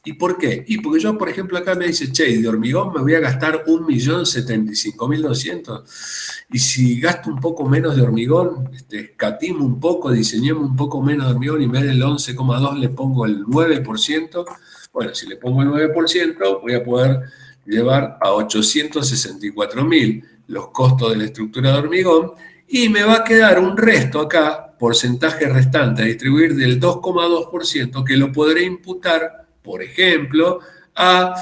¿Y por qué? Y porque yo, por ejemplo, acá me dice, che, de hormigón me voy a gastar 1.075.200.000. Y si gasto un poco menos de hormigón, escatimo un poco, diseñemos un poco menos de hormigón y en vez del 11,2 le pongo el 9%. Bueno, si le pongo el 9%, voy a poder llevar a 864.000 los costos de la estructura de hormigón y me va a quedar un resto acá, porcentaje restante a distribuir del 2,2% que lo podré imputar, por ejemplo, a,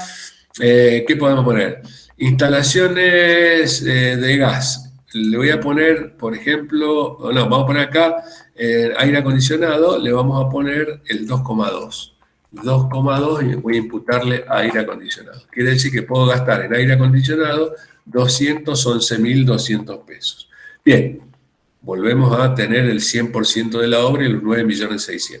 ¿qué podemos poner? Instalaciones de gas. Le voy a poner, por ejemplo, no, vamos a poner acá aire acondicionado, le vamos a poner el 2,2. 2,2 y voy a imputarle a aire acondicionado. Quiere decir que puedo gastar en aire acondicionado 211.200 pesos. Bien, volvemos a tener el 100% de la obra y los 9.600.000.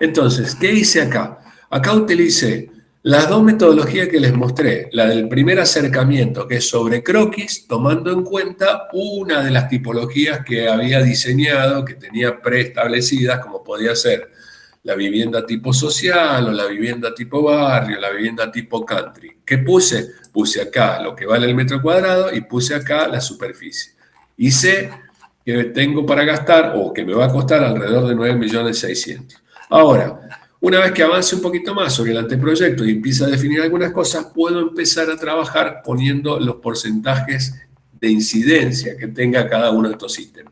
Entonces, ¿qué hice acá? Acá utilicé las dos metodologías que les mostré. La del primer acercamiento, que es sobre croquis, tomando en cuenta una de las tipologías que había diseñado, que tenía preestablecidas, como podía ser la vivienda tipo social o la vivienda tipo barrio, la vivienda tipo country. ¿Qué puse? Puse acá lo que vale el metro cuadrado y puse acá la superficie. Y sé que tengo para gastar o que me va a costar alrededor de 9.600.000. Ahora, una vez que avance un poquito más sobre el anteproyecto y empiece a definir algunas cosas, puedo empezar a trabajar poniendo los porcentajes de incidencia que tenga cada uno de estos ítems.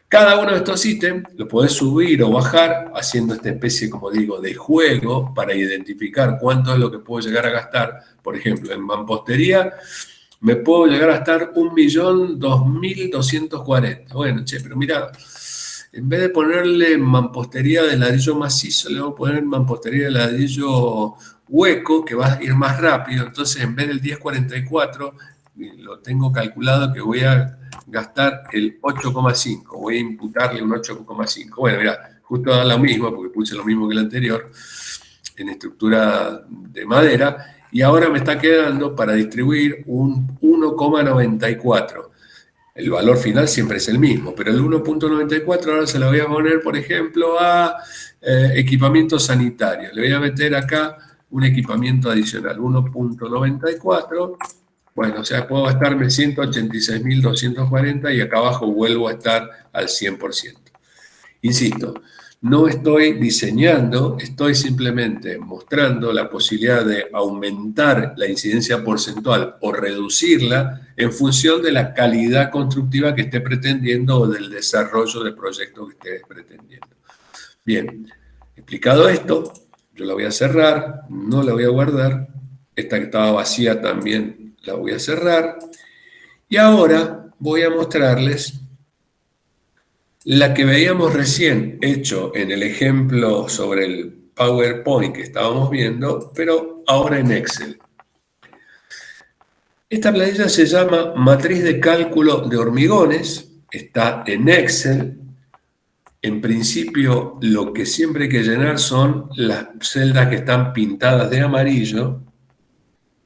Cada uno de estos ítems lo podés subir o bajar haciendo esta especie, como digo, de juego para identificar cuánto es lo que puedo llegar a gastar. Por ejemplo, en mampostería me puedo llegar a gastar 1.002.240. Bueno, che, pero mira, en vez de ponerle mampostería de ladrillo macizo, le voy a poner mampostería de ladrillo hueco, que va a ir más rápido. Entonces, en vez del 10,44, lo tengo calculado que voy a gastar el 8,5. Voy a imputarle un 8,5. Bueno, mira, justo da lo mismo, porque puse lo mismo que el anterior, en estructura de madera, y ahora me está quedando para distribuir un 1,94. El valor final siempre es el mismo, pero el 1,94 ahora se lo voy a poner, por ejemplo, a equipamiento sanitario. Le voy a meter acá un equipamiento adicional, 1,94. Bueno, o sea, puedo gastarme 186.240 y acá abajo vuelvo a estar al 100%. Insisto, no estoy diseñando, estoy simplemente mostrando la posibilidad de aumentar la incidencia porcentual o reducirla en función de la calidad constructiva que esté pretendiendo o del desarrollo del proyecto que esté pretendiendo. Bien, explicado esto, yo la voy a cerrar, no la voy a guardar. Esta que estaba vacía también la voy a cerrar. Y ahora voy a mostrarles la que veíamos recién hecho en el ejemplo sobre el PowerPoint que estábamos viendo, pero ahora en Excel. Esta planilla se llama Matriz de Cálculo de Hormigones, está en Excel. En principio, lo que siempre hay que llenar son las celdas que están pintadas de amarillo.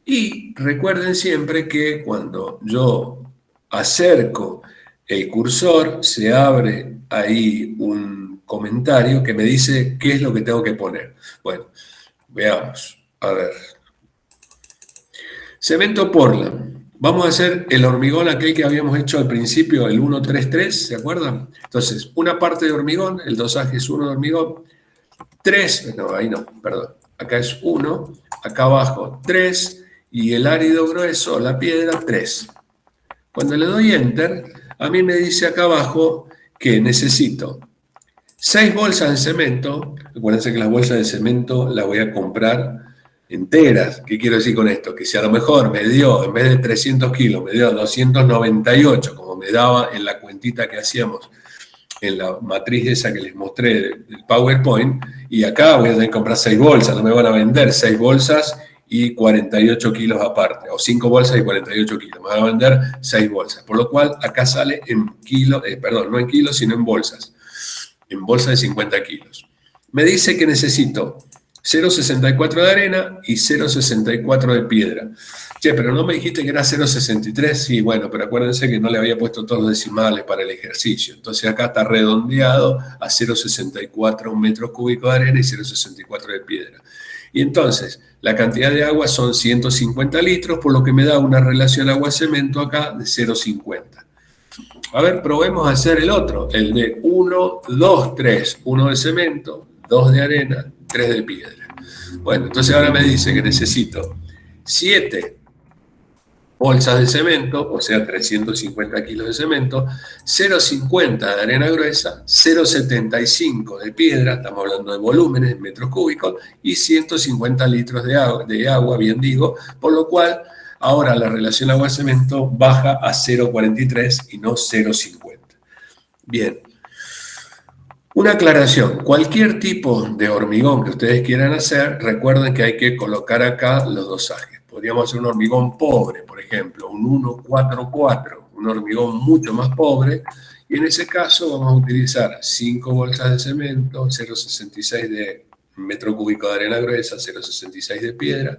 Y recuerden siempre que cuando yo acerco el cursor, se abre ahí un comentario que me dice qué es lo que tengo que poner. Bueno, veamos. A ver. Cemento Portland. Vamos a hacer el hormigón aquel que habíamos hecho al principio, el 133, ¿se acuerdan? Entonces, una parte de hormigón, el dosaje es 1 de hormigón, 3, no, ahí no, perdón. Acá es 1, acá abajo 3, y el árido grueso, la piedra, 3. Cuando le doy Enter, a mí me dice acá abajo que necesito 6 bolsas de cemento. Acuérdense que las bolsas de cemento las voy a comprar enteras. ¿Qué quiero decir con esto? Que si a lo mejor me dio, en vez de 300 kilos, me dio 298, como me daba en la cuentita que hacíamos en la matriz esa que les mostré del PowerPoint, y acá voy a tener que comprar 6 bolsas, no me van a vender 6 bolsas y 48 kilos aparte, o 5 bolsas y 48 kilos, me van a vender 6 bolsas, por lo cual acá sale en kilos, perdón, no en kilos, sino en bolsas de 50 kilos. Me dice que necesito 0,64 de arena y 0,64 de piedra. Che, pero no me dijiste que era 0,63. Sí, bueno, pero acuérdense que no le había puesto todos los decimales para el ejercicio. Entonces acá está redondeado a 0,64 metros cúbicos de arena y 0,64 de piedra. Y entonces, la cantidad de agua son 150 litros, por lo que me da una relación agua-cemento acá de 0,50. A ver, probemos a hacer el otro, el de 1, 2, 3. 1 de cemento, 2 de arena, 3 de piedra. Bueno, entonces ahora me dice que necesito 7 bolsas de cemento, o sea, 350 kilos de cemento, 0,50 de arena gruesa, 0,75 de piedra, estamos hablando de volúmenes, metros cúbicos, y 150 litros de agua, bien digo, por lo cual ahora la relación agua-cemento baja a 0,43 y no 0,50. Bien. Una aclaración, cualquier tipo de hormigón que ustedes quieran hacer, recuerden que hay que colocar acá los dosajes. Podríamos hacer un hormigón pobre, por ejemplo, un 144, un hormigón mucho más pobre, y en ese caso vamos a utilizar 5 bolsas de cemento, 0,66 de metro cúbico de arena gruesa, 0,66 de piedra,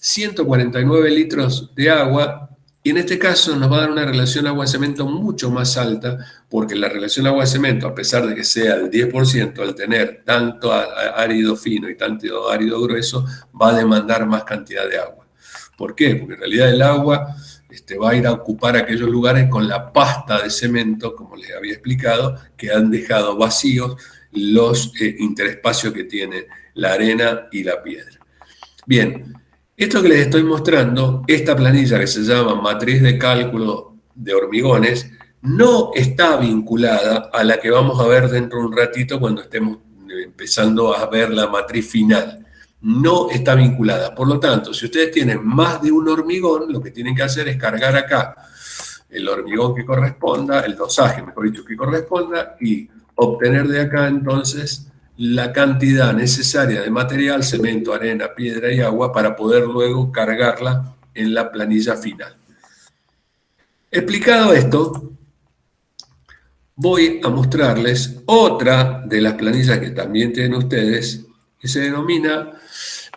149 litros de agua, y en este caso nos va a dar una relación agua-cemento mucho más alta, porque la relación agua-cemento, a pesar de que sea el 10%, al tener tanto árido fino y tanto árido grueso, va a demandar más cantidad de agua. ¿Por qué? Porque en realidad el agua va a ir a ocupar aquellos lugares con la pasta de cemento, como les había explicado, que han dejado vacíos los interespacios que tiene la arena y la piedra. Bien. Esto que les estoy mostrando, esta planilla que se llama Matriz de Cálculo de Hormigones, no está vinculada a la que vamos a ver dentro de un ratito cuando estemos empezando a ver la matriz final. No está vinculada. Por lo tanto, si ustedes tienen más de un hormigón, lo que tienen que hacer es cargar acá el hormigón que corresponda, el dosaje, mejor dicho, que corresponda, y obtener de acá entonces la cantidad necesaria de material, cemento, arena, piedra y agua para poder luego cargarla en la planilla final. Explicado esto, voy a mostrarles otra de las planillas que también tienen ustedes, que se denomina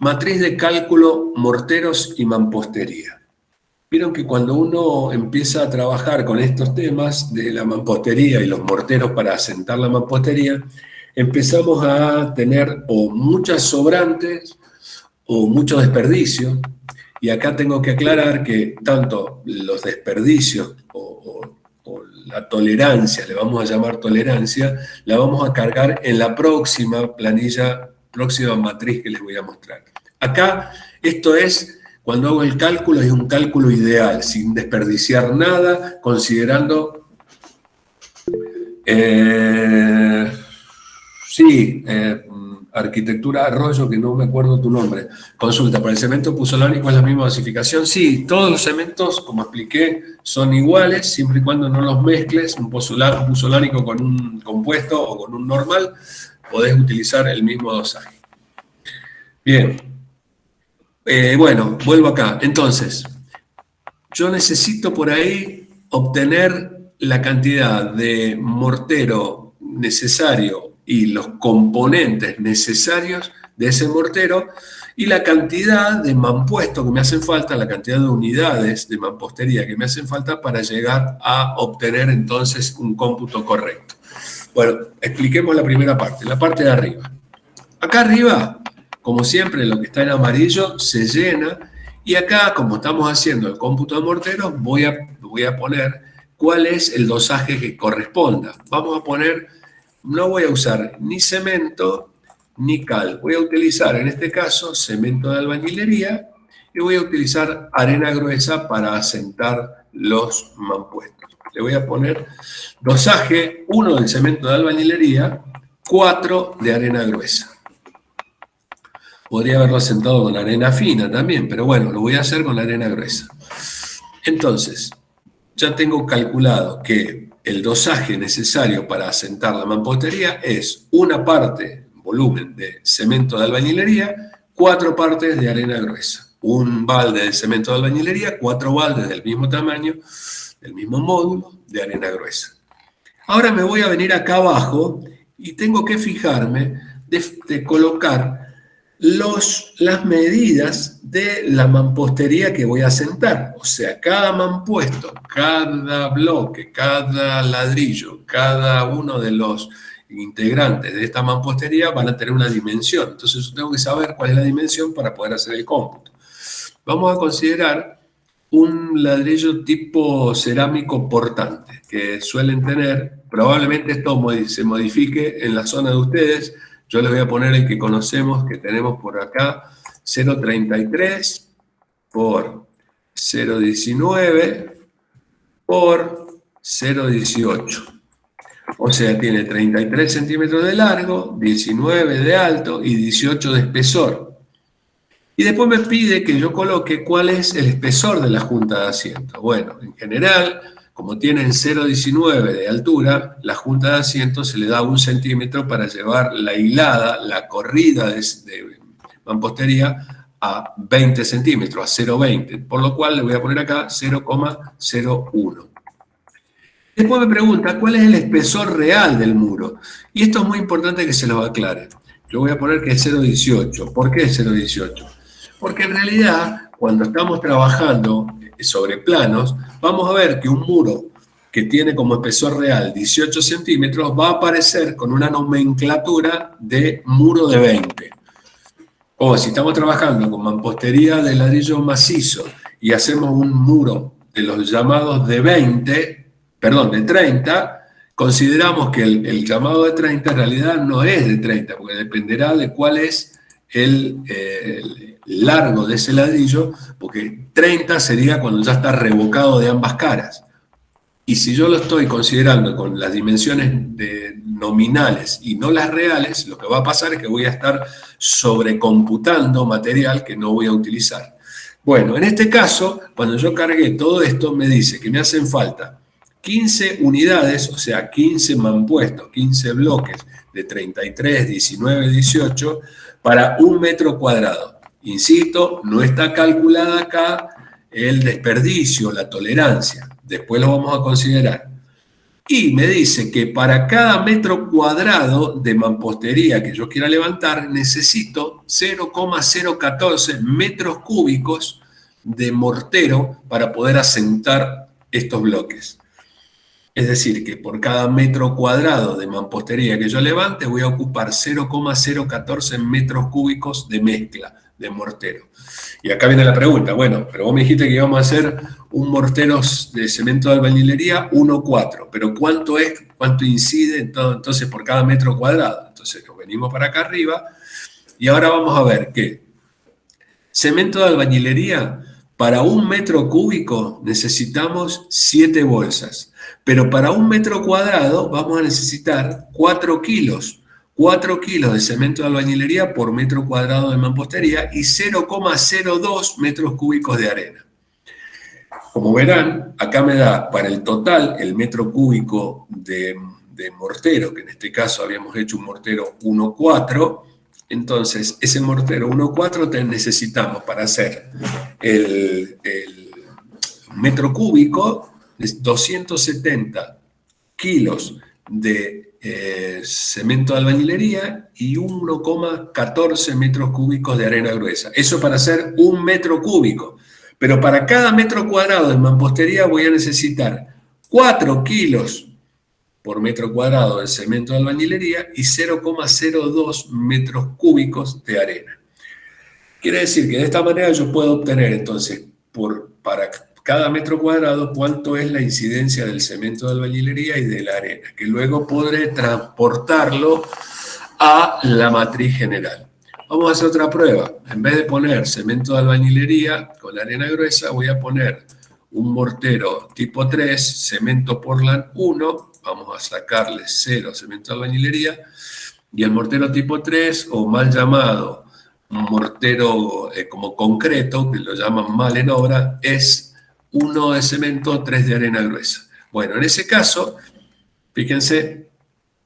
Matriz de Cálculo Morteros y Mampostería. Vieron que cuando uno empieza a trabajar con estos temas de la mampostería y los morteros para asentar la mampostería, empezamos a tener o muchas sobrantes o mucho desperdicio. Y acá tengo que aclarar que tanto los desperdicios o la tolerancia, le vamos a llamar tolerancia, la vamos a cargar en la próxima planilla, próxima matriz que les voy a mostrar. Acá esto es, cuando hago el cálculo, es un cálculo ideal, sin desperdiciar nada, considerando... Arquitectura Arroyo, que no me acuerdo tu nombre. Consulta, ¿para el cemento puzolánico es la misma dosificación? Sí, todos los cementos, como expliqué, son iguales, siempre y cuando no los mezcles, un puzolánico con un compuesto o con un normal, podés utilizar el mismo dosaje. Bien. Bueno, vuelvo acá. Entonces, yo necesito por ahí obtener la cantidad de mortero necesario y los componentes necesarios de ese mortero y la cantidad de mampuesto que me hacen falta, la cantidad de unidades de mampostería que me hacen falta para llegar a obtener entonces un cómputo correcto. Bueno, expliquemos la primera parte, la parte de arriba. Acá arriba, como siempre, lo que está en amarillo se llena y acá, como estamos haciendo el cómputo de morteros, voy a poner cuál es el dosaje que corresponda. Vamos a poner, no voy a usar ni cemento ni cal. Voy a utilizar, en este caso, cemento de albañilería y voy a utilizar arena gruesa para asentar los mampuestos. Le voy a poner dosaje 1 del cemento de albañilería, 4 de arena gruesa. Podría haberlo asentado con arena fina también, pero bueno, lo voy a hacer con arena gruesa. Entonces, ya tengo calculado que el dosaje necesario para asentar la mampostería es una parte, volumen de cemento de albañilería, 4 partes de arena gruesa. Un balde de cemento de albañilería, 4 baldes del mismo tamaño, del mismo módulo de arena gruesa. Ahora me voy a venir acá abajo y tengo que fijarme de colocar las medidas de la mampostería que voy a asentar. O sea, cada mampuesto, cada bloque, cada ladrillo, cada uno de los integrantes de esta mampostería van a tener una dimensión. Entonces yo tengo que saber cuál es la dimensión para poder hacer el cómputo. Vamos a considerar un ladrillo tipo cerámico portante, que suelen tener, probablemente esto se modifique en la zona de ustedes. Yo les voy a poner el que conocemos, que tenemos por acá, 0,33 por 0,19 por 0,18. O sea, tiene 33 centímetros de largo, 19 de alto y 18 de espesor. Y después me pide que yo coloque cuál es el espesor de la junta de asiento. Bueno, en general, como tienen 0,19 de altura, la junta de asiento se le da 1 centímetro para llevar la hilada, la corrida de mampostería a 20 centímetros, a 0,20. Por lo cual le voy a poner acá 0,01. Después me pregunta cuál es el espesor real del muro. Y esto es muy importante que se los aclare. Yo voy a poner que es 0,18. ¿Por qué es 0,18? Porque en realidad, cuando estamos trabajando sobre planos, vamos a ver que un muro que tiene como espesor real 18 centímetros va a aparecer con una nomenclatura de muro de 20. O si estamos trabajando con mampostería de ladrillo macizo y hacemos un muro de los llamados de 30, consideramos que el llamado de 30 en realidad no es de 30, porque dependerá de cuál es el largo de ese ladrillo, porque 30 sería cuando ya está revocado de ambas caras. Y si yo lo estoy considerando con las dimensiones nominales y no las reales, lo que va a pasar es que voy a estar sobrecomputando material que no voy a utilizar. Bueno, en este caso, cuando yo cargué todo esto, me dice que me hacen falta 15 unidades, o sea, 15 mampuestos, 15 bloques de 33, 19, 18, para 1 metro cuadrado. Insisto, no está calculada acá el desperdicio, la tolerancia. Después lo vamos a considerar. Y me dice que para cada metro cuadrado de mampostería que yo quiera levantar, necesito 0,014 metros cúbicos de mortero para poder asentar estos bloques. Es decir, que por cada metro cuadrado de mampostería que yo levante, voy a ocupar 0,014 metros cúbicos de mezcla, de mortero. Y acá viene la pregunta, bueno, pero vos me dijiste que íbamos a hacer un mortero de cemento de albañilería 1,4, pero ¿cuánto incide entonces por cada metro cuadrado? Entonces nos venimos para acá arriba y ahora vamos a ver que cemento de albañilería, para 1 metro cúbico necesitamos 7 bolsas, pero para 1 metro cuadrado vamos a necesitar 4 kilos. 4 kilos de cemento de albañilería por metro cuadrado de mampostería y 0,02 metros cúbicos de arena. Como verán, acá me da para el total el metro cúbico de mortero, que en este caso habíamos hecho un mortero 1,4. Entonces, ese mortero 1,4 necesitamos para hacer el metro cúbico, 270 kilos de cemento de albañilería y 1,14 metros cúbicos de arena gruesa. Eso para hacer 1 metro cúbico. Pero para cada metro cuadrado de mampostería voy a necesitar 4 kilos por metro cuadrado de cemento de albañilería y 0,02 metros cúbicos de arena. Quiere decir que de esta manera yo puedo obtener entonces para cada metro cuadrado cuánto es la incidencia del cemento de albañilería y de la arena, que luego podré transportarlo a la matriz general. Vamos a hacer otra prueba. En vez de poner cemento de albañilería con arena gruesa, voy a poner un mortero tipo 3, cemento Portland 1, vamos a sacarle 0 cemento de albañilería, y el mortero tipo 3, o mal llamado mortero como concreto, que lo llaman mal en obra, es 1 de cemento, 3 de arena gruesa. Bueno, en ese caso, fíjense,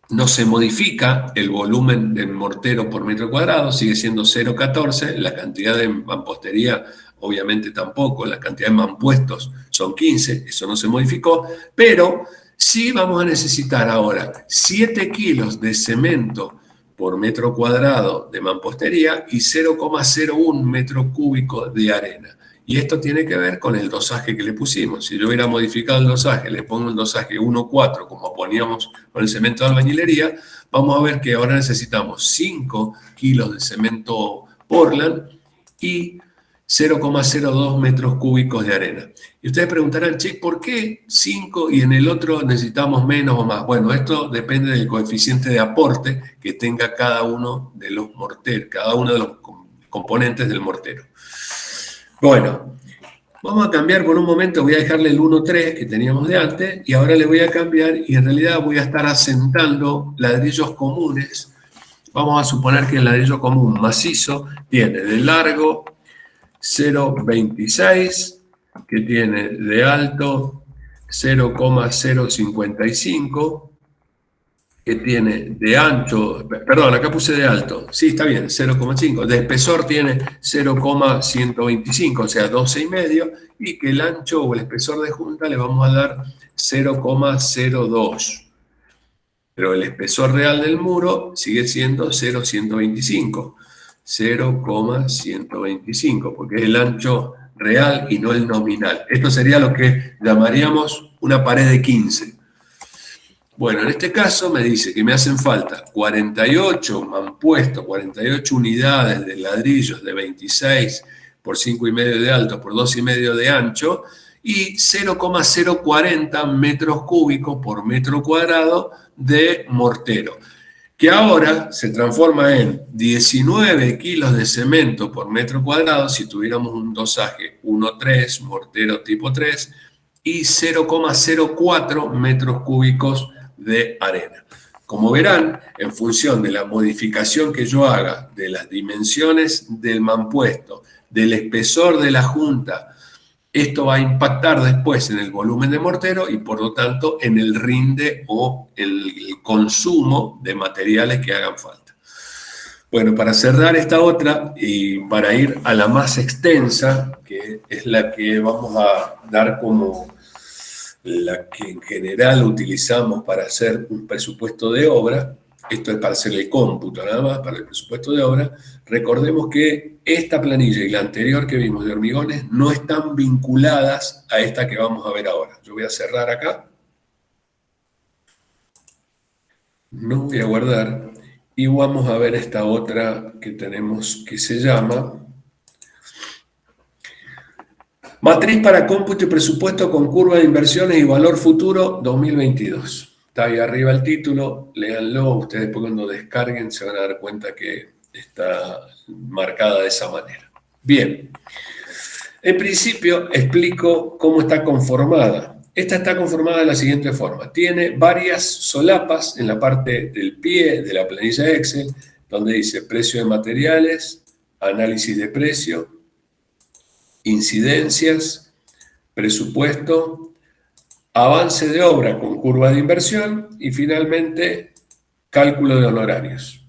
no se modifica el volumen del mortero por metro cuadrado, sigue siendo 0,14, la cantidad de mampostería obviamente tampoco, la cantidad de mampuestos son 15, eso no se modificó, pero sí vamos a necesitar ahora 7 kilos de cemento por metro cuadrado de mampostería y 0,01 metro cúbico de arena. Y esto tiene que ver con el dosaje que le pusimos. Si yo hubiera modificado el dosaje, le pongo el dosaje 1,4 como poníamos con el cemento de albañilería, vamos a ver que ahora necesitamos 5 kilos de cemento Portland y 0,02 metros cúbicos de arena. Y ustedes preguntarán, che, ¿por qué 5 y en el otro necesitamos menos o más? Bueno, esto depende del coeficiente de aporte que tenga cada uno de los morteros, cada uno de los componentes del mortero. Bueno, vamos a cambiar por un momento, voy a dejarle el 1,3 que teníamos de antes y ahora le voy a cambiar y en realidad voy a estar asentando ladrillos comunes. Vamos a suponer que el ladrillo común macizo tiene de largo 0,26, que tiene de alto 0,055, que tiene de ancho, perdón, acá puse de alto, sí, está bien, 0,5, de espesor tiene 0,125, o sea, 12,5, y que el ancho o el espesor de junta le vamos a dar 0,02. Pero el espesor real del muro sigue siendo 0,125, 0,125, porque es el ancho real y no el nominal. Esto sería lo que llamaríamos una pared de 15. Bueno, en este caso me dice que me hacen falta 48 mampuestos, 48 unidades de ladrillos de 26 por 5,5 de alto por 2,5 de ancho y 0,040 metros cúbicos por metro cuadrado de mortero, que ahora se transforma en 19 kilos de cemento por metro cuadrado si tuviéramos un dosaje 1,3, mortero tipo 3, y 0,04 metros cúbicos de arena. Como verán, en función de la modificación que yo haga de las dimensiones del mampuesto, del espesor de la junta, esto va a impactar después en el volumen de mortero y por lo tanto en el rinde o el consumo de materiales que hagan falta. Bueno, para cerrar esta otra y para ir a la más extensa, que es la que vamos a dar como la que en general utilizamos para hacer un presupuesto de obra, esto es para hacer el cómputo nada más, para el presupuesto de obra, recordemos que esta planilla y la anterior que vimos de hormigones no están vinculadas a esta que vamos a ver ahora. Yo voy a cerrar acá, no voy a guardar, y vamos a ver esta otra que tenemos que se llama Matriz para cómputo y presupuesto con curva de inversiones y valor futuro 2022. Está ahí arriba el título, léanlo, ustedes después cuando descarguen se van a dar cuenta que está marcada de esa manera. Bien, en principio explico cómo está conformada. Esta está conformada de la siguiente forma. Tiene varias solapas en la parte del pie de la planilla Excel, donde dice precio de materiales, análisis de precio, incidencias, presupuesto, avance de obra con curva de inversión y finalmente cálculo de honorarios.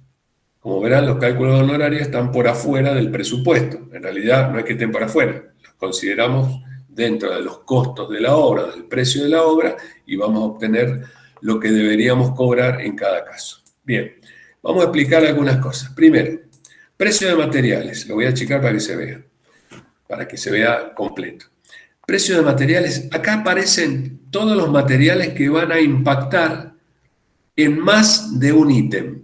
Como verán, los cálculos de honorarios están por afuera del presupuesto. En realidad no es que estén por afuera, los consideramos dentro de los costos de la obra, del precio de la obra, y vamos a obtener lo que deberíamos cobrar en cada caso. Bien, vamos a explicar algunas cosas. Primero, precio de materiales. Lo voy a achicar para que se vea completo. Precio de materiales. Acá aparecen todos los materiales que van a impactar en más de un ítem.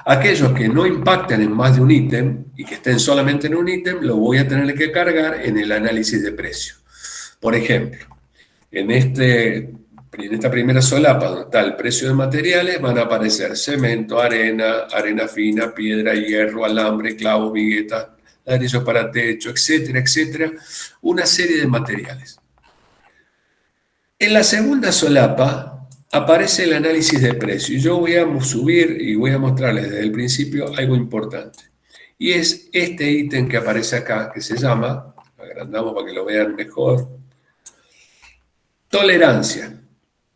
Aquellos que no impactan en más de un ítem y que estén solamente en un ítem, lo voy a tener que cargar en el análisis de precio. Por ejemplo, en esta primera solapa donde está el precio de materiales van a aparecer cemento, arena, arena fina, piedra, hierro, alambre, clavos, viguetas, ladrillos para techo, etcétera, etcétera, una serie de materiales. En la segunda solapa aparece el análisis de precio y yo voy a subir y voy a mostrarles desde el principio algo importante. Y es este ítem que aparece acá, que se llama, agrandamos para que lo vean mejor, tolerancia.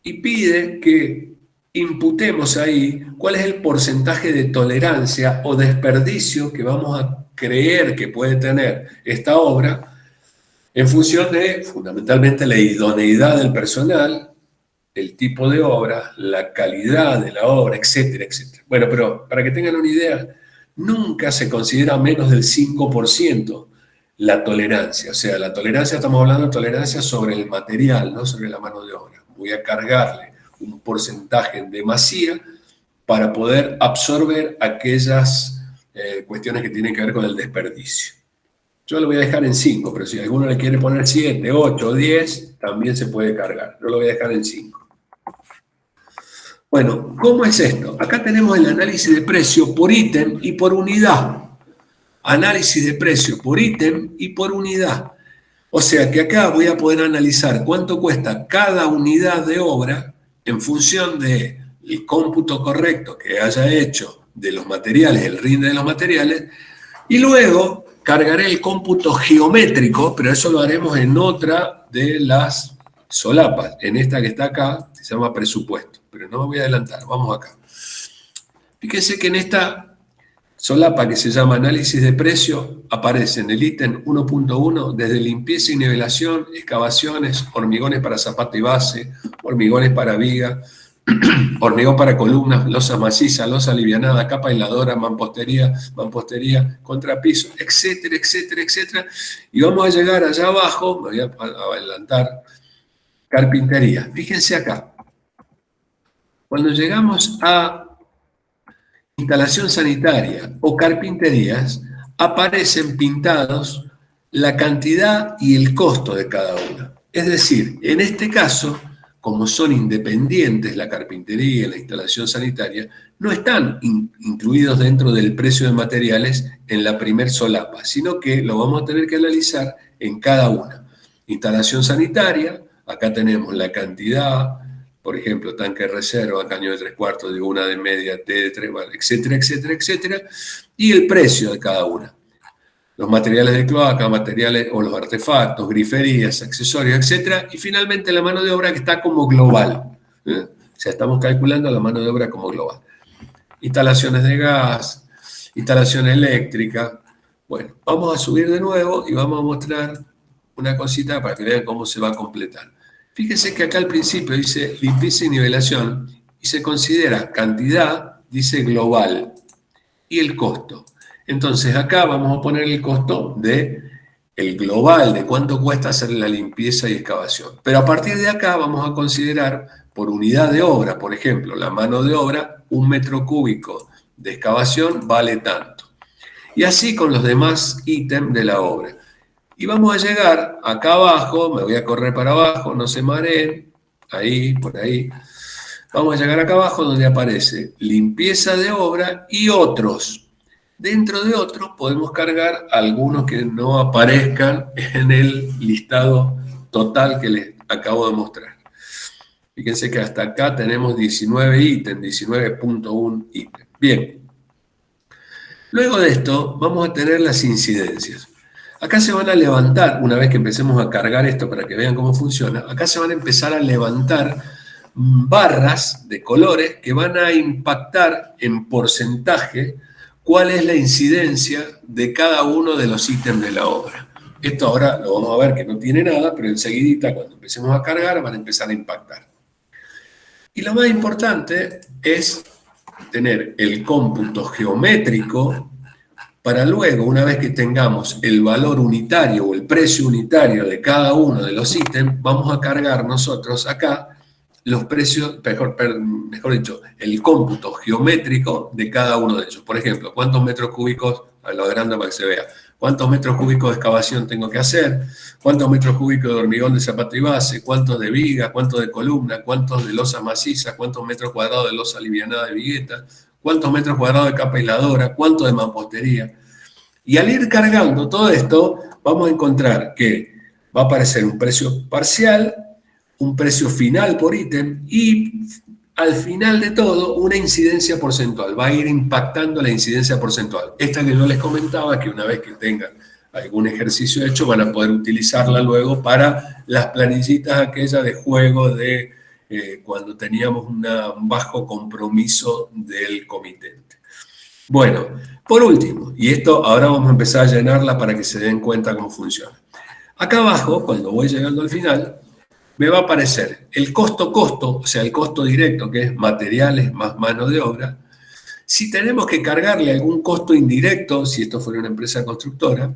Y pide que imputemos ahí cuál es el porcentaje de tolerancia o desperdicio que vamos a creer que puede tener esta obra en función de, fundamentalmente, la idoneidad del personal, el tipo de obra, la calidad de la obra, etcétera, etcétera. Bueno, pero para que tengan una idea, nunca se considera menos del 5% la tolerancia. O sea, la tolerancia, estamos hablando de tolerancia sobre el material, no sobre la mano de obra. Voy a cargarle un porcentaje en demasía para poder absorber aquellas cuestiones que tienen que ver con el desperdicio. Yo lo voy a dejar en 5, pero si alguno le quiere poner 7, 8 o 10, también se puede cargar. Yo lo voy a dejar en 5. Bueno, ¿cómo es esto? Acá tenemos el análisis de precio por ítem y por unidad. Análisis de precio por ítem y por unidad. O sea que acá voy a poder analizar cuánto cuesta cada unidad de obra en función del cómputo correcto que haya hecho de los materiales, el rinde de los materiales, y luego cargaré el cómputo geométrico, pero eso lo haremos en otra de las solapas. En esta que está acá se llama presupuesto, pero no me voy a adelantar, vamos acá. Fíjense que en esta solapa que se llama análisis de precio aparece en el ítem 1.1 desde limpieza y nivelación, excavaciones, hormigones para zapato y base, hormigones para viga, hormigón para columnas, losa maciza, losa alivianada, capa aisladora, mampostería, contrapiso, etcétera, etcétera, etcétera. Y vamos a llegar allá abajo, me voy a adelantar, carpintería. Fíjense acá. Cuando llegamos a instalación sanitaria o carpinterías, aparecen pintados la cantidad y el costo de cada una. Es decir, en este caso, como son independientes la carpintería y la instalación sanitaria, no están incluidos dentro del precio de materiales en la primer solapa, sino que lo vamos a tener que analizar en cada una. Instalación sanitaria, acá tenemos la cantidad, por ejemplo, tanque de reserva, caño de 3/4, de una de media, T de 3, etcétera, etcétera, etcétera, y el precio de cada una. Los materiales de cloaca, materiales o los artefactos, griferías, accesorios, etcétera, y finalmente la mano de obra que está como global. O sea, estamos calculando la mano de obra como global. Instalaciones de gas, instalación eléctrica. Bueno, vamos a subir de nuevo y vamos a mostrar una cosita para que vean cómo se va a completar. Fíjense que acá al principio dice limpieza y nivelación y se considera cantidad, dice global, y el costo. Entonces acá vamos a poner el costo de el global, de cuánto cuesta hacer la limpieza y excavación. Pero a partir de acá vamos a considerar por unidad de obra, por ejemplo, la mano de obra, 1 metro cúbico de excavación vale tanto. Y así con los demás ítems de la obra. Y vamos a llegar acá abajo, me voy a correr para abajo, no se mareen, ahí, por ahí. Vamos a llegar acá abajo donde aparece limpieza de obra y otros. Dentro de otros podemos cargar algunos que no aparezcan en el listado total que les acabo de mostrar. Fíjense que hasta acá tenemos 19 ítems, 19.1 ítems. Bien. Luego de esto vamos a tener las incidencias. Acá se van a levantar, una vez que empecemos a cargar esto para que vean cómo funciona, acá se van a empezar a levantar barras de colores que van a impactar en porcentaje cuál es la incidencia de cada uno de los ítems de la obra. Esto ahora lo vamos a ver que no tiene nada, pero enseguidita cuando empecemos a cargar van a empezar a impactar. Y lo más importante es tener el cómputo geométrico para luego, una vez que tengamos el valor unitario o el precio unitario de cada uno de los ítems, vamos a cargar nosotros acá los precios, mejor dicho, el cómputo geométrico de cada uno de ellos. Por ejemplo, ¿cuántos metros cúbicos, a lo grande para que se vea, cuántos metros cúbicos de excavación tengo que hacer? ¿Cuántos metros cúbicos de hormigón de zapata y base? ¿Cuántos de viga? ¿Cuántos de columna? ¿Cuántos de losa maciza? ¿Cuántos metros cuadrados de losa alivianada de vigueta? ¿Cuántos metros cuadrados de capa aisladora? ¿Cuánto de mampostería? Y al ir cargando todo esto, vamos a encontrar que va a aparecer un precio parcial, un precio final por ítem y al final de todo una incidencia porcentual. Va a ir impactando la incidencia porcentual. Esta que yo les comentaba, que una vez que tengan algún ejercicio hecho van a poder utilizarla luego para las planillitas aquellas de juego de cuando teníamos un bajo compromiso del comitente. Bueno, por último, y esto ahora vamos a empezar a llenarla para que se den cuenta cómo funciona. Acá abajo, cuando voy llegando al final, me va a aparecer el costo, o sea, el costo directo, que es materiales más mano de obra. Si tenemos que cargarle algún costo indirecto, si esto fuera una empresa constructora,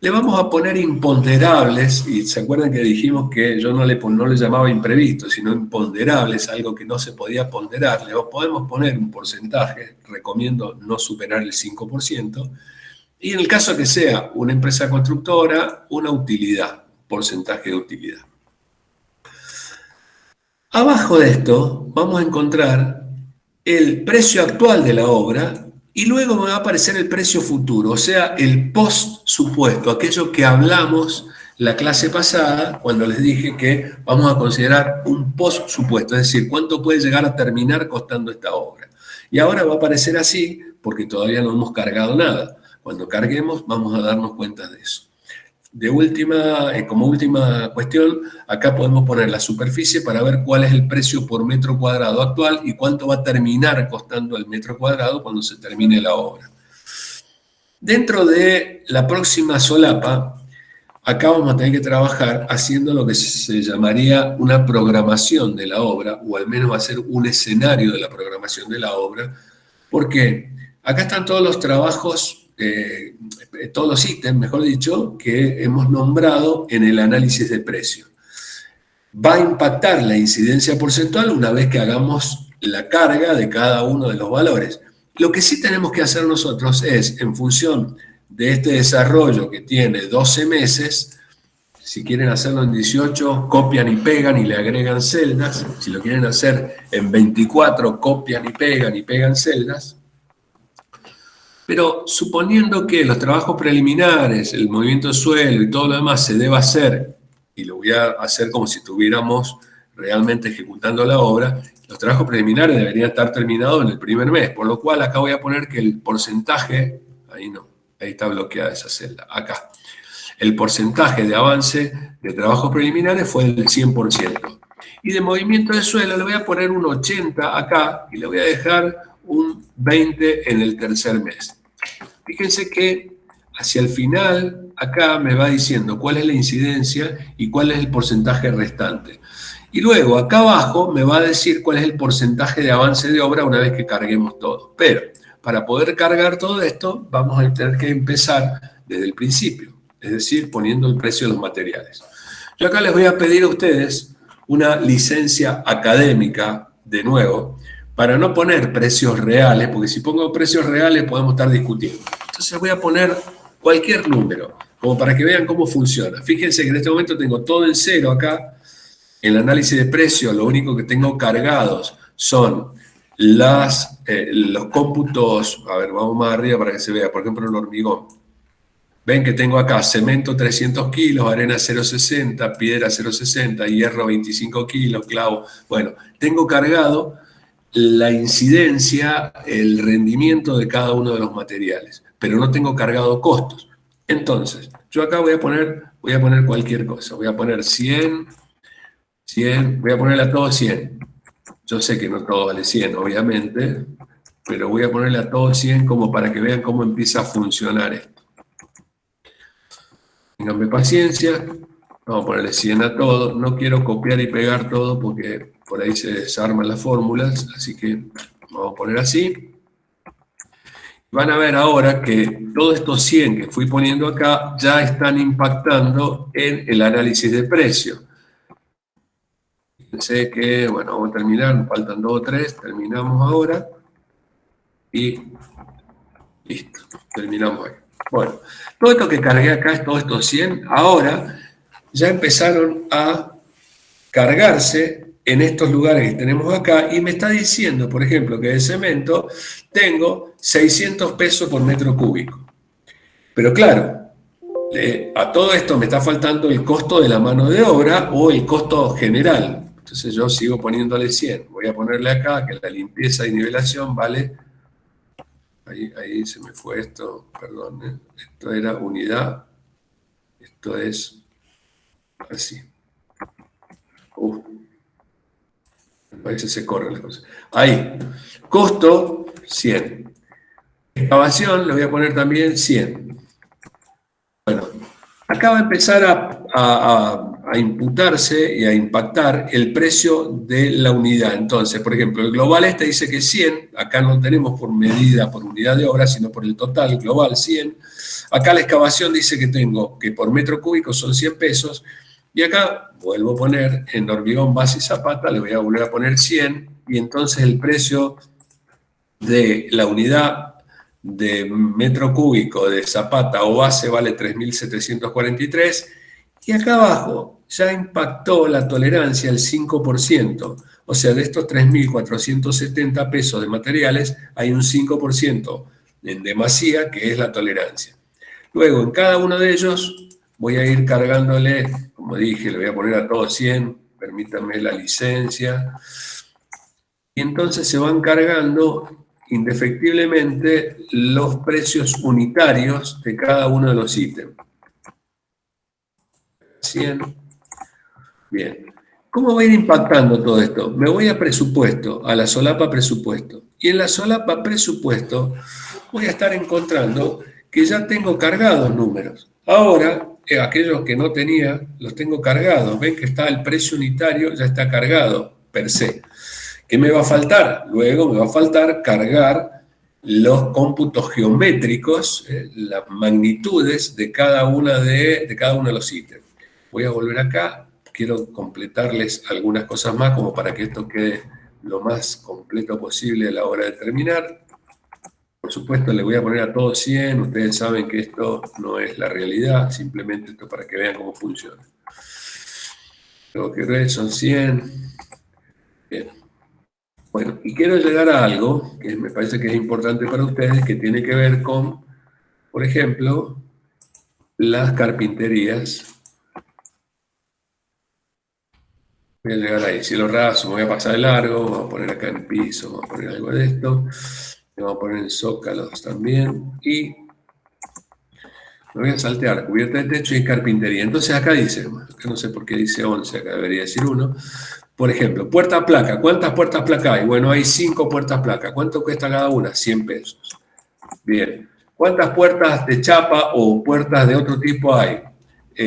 le vamos a poner imponderables, y se acuerdan que dijimos que yo no le llamaba imprevisto, sino imponderables, algo que no se podía ponderar. Le podemos poner un porcentaje, recomiendo no superar el 5%, y en el caso que sea una empresa constructora, una utilidad, porcentaje de utilidad. Abajo de esto vamos a encontrar el precio actual de la obra y luego me va a aparecer el precio futuro, o sea, el post-supuesto, aquello que hablamos la clase pasada cuando les dije que vamos a considerar un post-supuesto, es decir, cuánto puede llegar a terminar costando esta obra. Y ahora va a aparecer así porque todavía no hemos cargado nada. Cuando carguemos vamos a darnos cuenta de eso. Como última cuestión, acá podemos poner la superficie para ver cuál es el precio por metro cuadrado actual y cuánto va a terminar costando el metro cuadrado cuando se termine la obra. Dentro de la próxima solapa, acá vamos a tener que trabajar haciendo lo que se llamaría una programación de la obra, o al menos hacer un escenario de la programación de la obra, porque acá están todos los trabajos, todos los ítems, mejor dicho, que hemos nombrado en el análisis de precio. Va a impactar la incidencia porcentual una vez que hagamos la carga de cada uno de los valores. Lo que sí tenemos que hacer nosotros es, en función de este desarrollo que tiene 12 meses, si quieren hacerlo en 18, copian y pegan y le agregan celdas. Si lo quieren hacer en 24, copian y pegan celdas. Pero suponiendo que los trabajos preliminares, el movimiento de suelo y todo lo demás se deba hacer, y lo voy a hacer como si estuviéramos realmente ejecutando la obra, los trabajos preliminares deberían estar terminados en el primer mes, por lo cual acá voy a poner que el porcentaje, ahí no, ahí está bloqueada esa celda, acá, el porcentaje de avance de trabajos preliminares fue del 100%. Y de movimiento de suelo le voy a poner un 80 acá y le voy a dejar un 20 en el tercer mes. Fíjense que hacia el final, acá me va diciendo cuál es la incidencia y cuál es el porcentaje restante. Y luego, acá abajo, me va a decir cuál es el porcentaje de avance de obra una vez que carguemos todo. Pero, para poder cargar todo esto, vamos a tener que empezar desde el principio, es decir, poniendo el precio de los materiales. Yo acá les voy a pedir a ustedes una licencia académica, de nuevo, para no poner precios reales, porque si pongo precios reales podemos estar discutiendo. Entonces voy a poner cualquier número, como para que vean cómo funciona. Fíjense que en este momento tengo todo en cero acá. En el análisis de precios lo único que tengo cargados son los cómputos. A ver, vamos más arriba para que se vea. Por ejemplo, el hormigón. Ven que tengo acá cemento 300 kilos, arena 0,60, piedra 0,60, hierro 25 kilos, clavo. Bueno, tengo cargado la incidencia, el rendimiento de cada uno de los materiales, pero no tengo cargado costos. Entonces, yo acá voy a poner cualquier cosa. Voy a poner 100, voy a ponerle a todo 100. Yo sé que no todo vale 100, obviamente, pero voy a ponerle a todo 100 como para que vean cómo empieza a funcionar esto. Ténganme paciencia. Vamos a ponerle 100 a todo. No quiero copiar y pegar todo porque por ahí se desarman las fórmulas, así que vamos a poner así. Van a ver ahora que todos estos 100 que fui poniendo acá ya están impactando en el análisis de precio. Pensé que, bueno, vamos a terminar, faltan 2 o 3, terminamos ahora y listo, terminamos ahí. Bueno, todo esto que cargué acá, todos estos 100, ahora ya empezaron a cargarse en estos lugares que tenemos acá y me está diciendo, por ejemplo, que de cemento tengo 600 pesos por metro cúbico. Pero claro, a todo esto me está faltando el costo de la mano de obra o el costo general. Entonces yo sigo poniéndole 100. Voy a ponerle acá que la limpieza y nivelación vale... Ahí se me fue esto, perdón. Esto era unidad. Esto es así. A veces se corren las cosas. Ahí. Costo, 100. Excavación, le voy a poner también 100. Bueno, acá va a empezar a imputarse y a impactar el precio de la unidad. Entonces, por ejemplo, el global este dice que 100, acá no tenemos por medida, por unidad de obra, sino por el total global 100. Acá la excavación dice que tengo que por metro cúbico son 100 pesos. Y acá vuelvo a poner en hormigón, base y zapata, le voy a volver a poner 100. Y entonces el precio de la unidad de metro cúbico de zapata o base vale 3.743 y acá abajo ya impactó la tolerancia el 5%, o sea, de estos 3.470 pesos de materiales hay un 5% en demasía que es la tolerancia. Luego, en cada uno de ellos voy a ir cargándole, como dije, le voy a poner a todos 100, permítanme la licencia, y entonces se van cargando indefectiblemente los precios unitarios de cada uno de los ítems. 100. Bien. ¿Cómo va a ir impactando todo esto? Me voy a presupuesto, a la solapa presupuesto. Y en la solapa presupuesto voy a estar encontrando que ya tengo cargados números. Ahora, aquellos que no tenía, los tengo cargados. Ven que está el precio unitario, ya está cargado per se. ¿Qué me va a faltar? Luego me va a faltar cargar los cómputos geométricos, las magnitudes de cada uno de los ítems. Voy a volver acá, quiero completarles algunas cosas más como para que esto quede lo más completo posible a la hora de terminar. Por supuesto, le voy a poner a todos 100, ustedes saben que esto no es la realidad, simplemente esto para que vean cómo funciona. Lo que ven son 100. Bien. Bueno, y quiero llegar a algo que me parece que es importante para ustedes, que tiene que ver con, por ejemplo, las carpinterías. Voy a llegar ahí, cielo raso, me voy a pasar de largo, vamos a poner acá en piso, vamos a poner algo de esto, vamos a poner en zócalos también, y me voy a saltear, cubierta de techo y carpintería. Entonces acá dice, acá no sé por qué dice 11, acá debería decir 1. Por ejemplo, puerta placa. ¿Cuántas puertas placa hay? Bueno, hay 5 puertas placa. ¿Cuánto cuesta cada una? 100 pesos. Bien. ¿Cuántas puertas de chapa o puertas de otro tipo hay?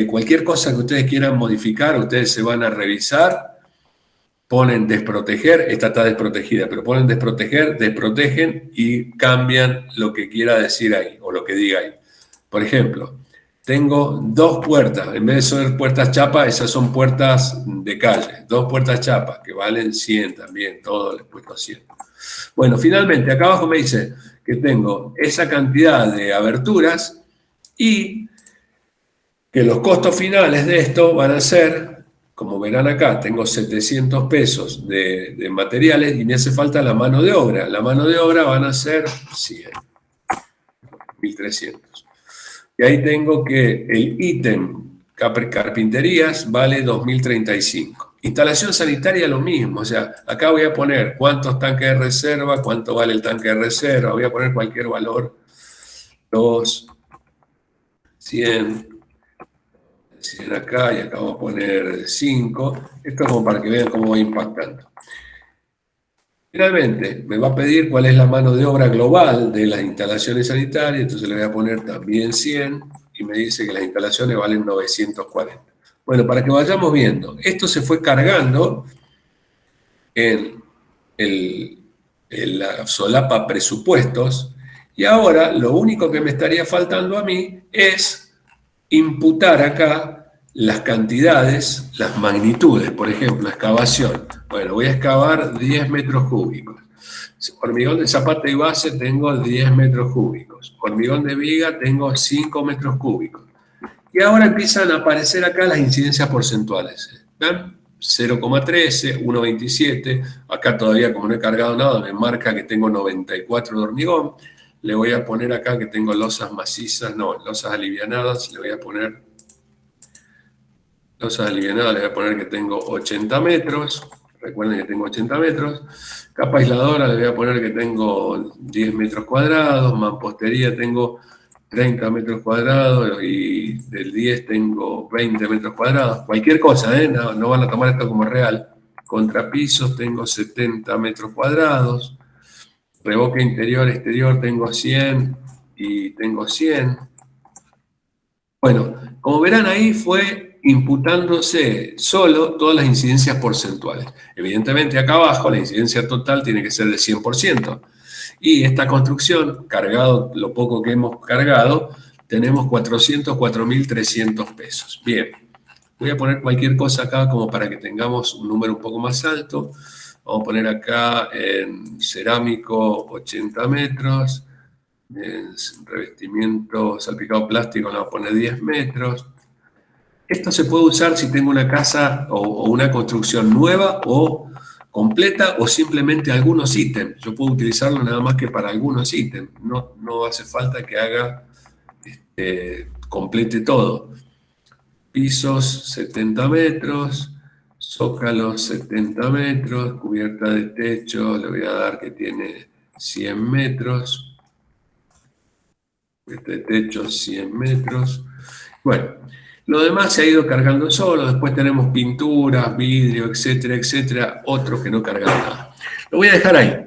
Cualquier cosa que ustedes quieran modificar, ustedes se van a revisar, ponen desproteger, esta está desprotegida, pero ponen desproteger, desprotegen y cambian lo que quiera decir ahí o lo que diga ahí. Por ejemplo, tengo 2 puertas, en vez de ser puertas chapa, esas son puertas de calle, 2 puertas chapa, que valen 100 también, todo les he puesto 100. Bueno, finalmente, acá abajo me dice que tengo esa cantidad de aberturas y que los costos finales de esto van a ser, como verán acá, tengo 700 pesos de materiales y me hace falta la mano de obra. La mano de obra van a ser 100, 1.300. Y ahí tengo que el ítem carpinterías vale 2.035. Instalación sanitaria lo mismo, o sea, acá voy a poner cuántos tanques de reserva, cuánto vale el tanque de reserva, voy a poner cualquier valor, 2, 100, 100 acá y acá vamos a poner 5. Esto es como para que vean cómo va impactando. Finalmente, me va a pedir cuál es la mano de obra global de las instalaciones sanitarias, entonces le voy a poner también 100 y y me dice que las instalaciones valen 940. Bueno, para que vayamos viendo, esto se fue cargando en la solapa presupuestos, y ahora lo único que me estaría faltando a mí es imputar acá las cantidades, las magnitudes. Por ejemplo, excavación. Bueno, voy a excavar 10 metros cúbicos. Hormigón de zapata y base tengo 10 metros cúbicos. Hormigón de viga tengo 5 metros cúbicos. Y ahora empiezan a aparecer acá las incidencias porcentuales. ¿Ven? 0,13, 1,27. Acá todavía, como no he cargado nada, me marca que tengo 94 de hormigón. Le voy a poner acá que tengo losas macizas, no, losas alivianadas. Le voy a poner losas alivianadas, le voy a poner que tengo 80 metros. Recuerden que tengo 80 metros. Capa aisladora le voy a poner que tengo 10 metros cuadrados. Mampostería tengo 30 metros cuadrados y del 10 tengo 20 metros cuadrados. Cualquier cosa, ¿eh? No van a tomar esto como real. Contrapisos tengo 70 metros cuadrados. Revoque interior, exterior tengo 100 y tengo 100. Bueno, como verán ahí fue imputándose solo todas las incidencias porcentuales. Evidentemente acá abajo la incidencia total tiene que ser de 100%. Y esta construcción, cargado lo poco que hemos cargado, tenemos 404.300 pesos. Bien, voy a poner cualquier cosa acá como para que tengamos un número un poco más alto. Vamos a poner acá en cerámico 80 metros, en revestimiento salpicado plástico le vamos a poner 10 metros. Esto se puede usar si tengo una casa o una construcción nueva o completa o simplemente algunos ítems. Yo puedo utilizarlo nada más que para algunos ítems. No hace falta que haga, complete todo. Pisos 70 metros, zócalos 70 metros, cubierta de techo le voy a dar que tiene 100 metros. Cubierta de techo 100 metros. Bueno, lo demás se ha ido cargando solo, después tenemos pinturas, vidrio, etcétera, etcétera, otros que no cargan nada. Lo voy a dejar ahí.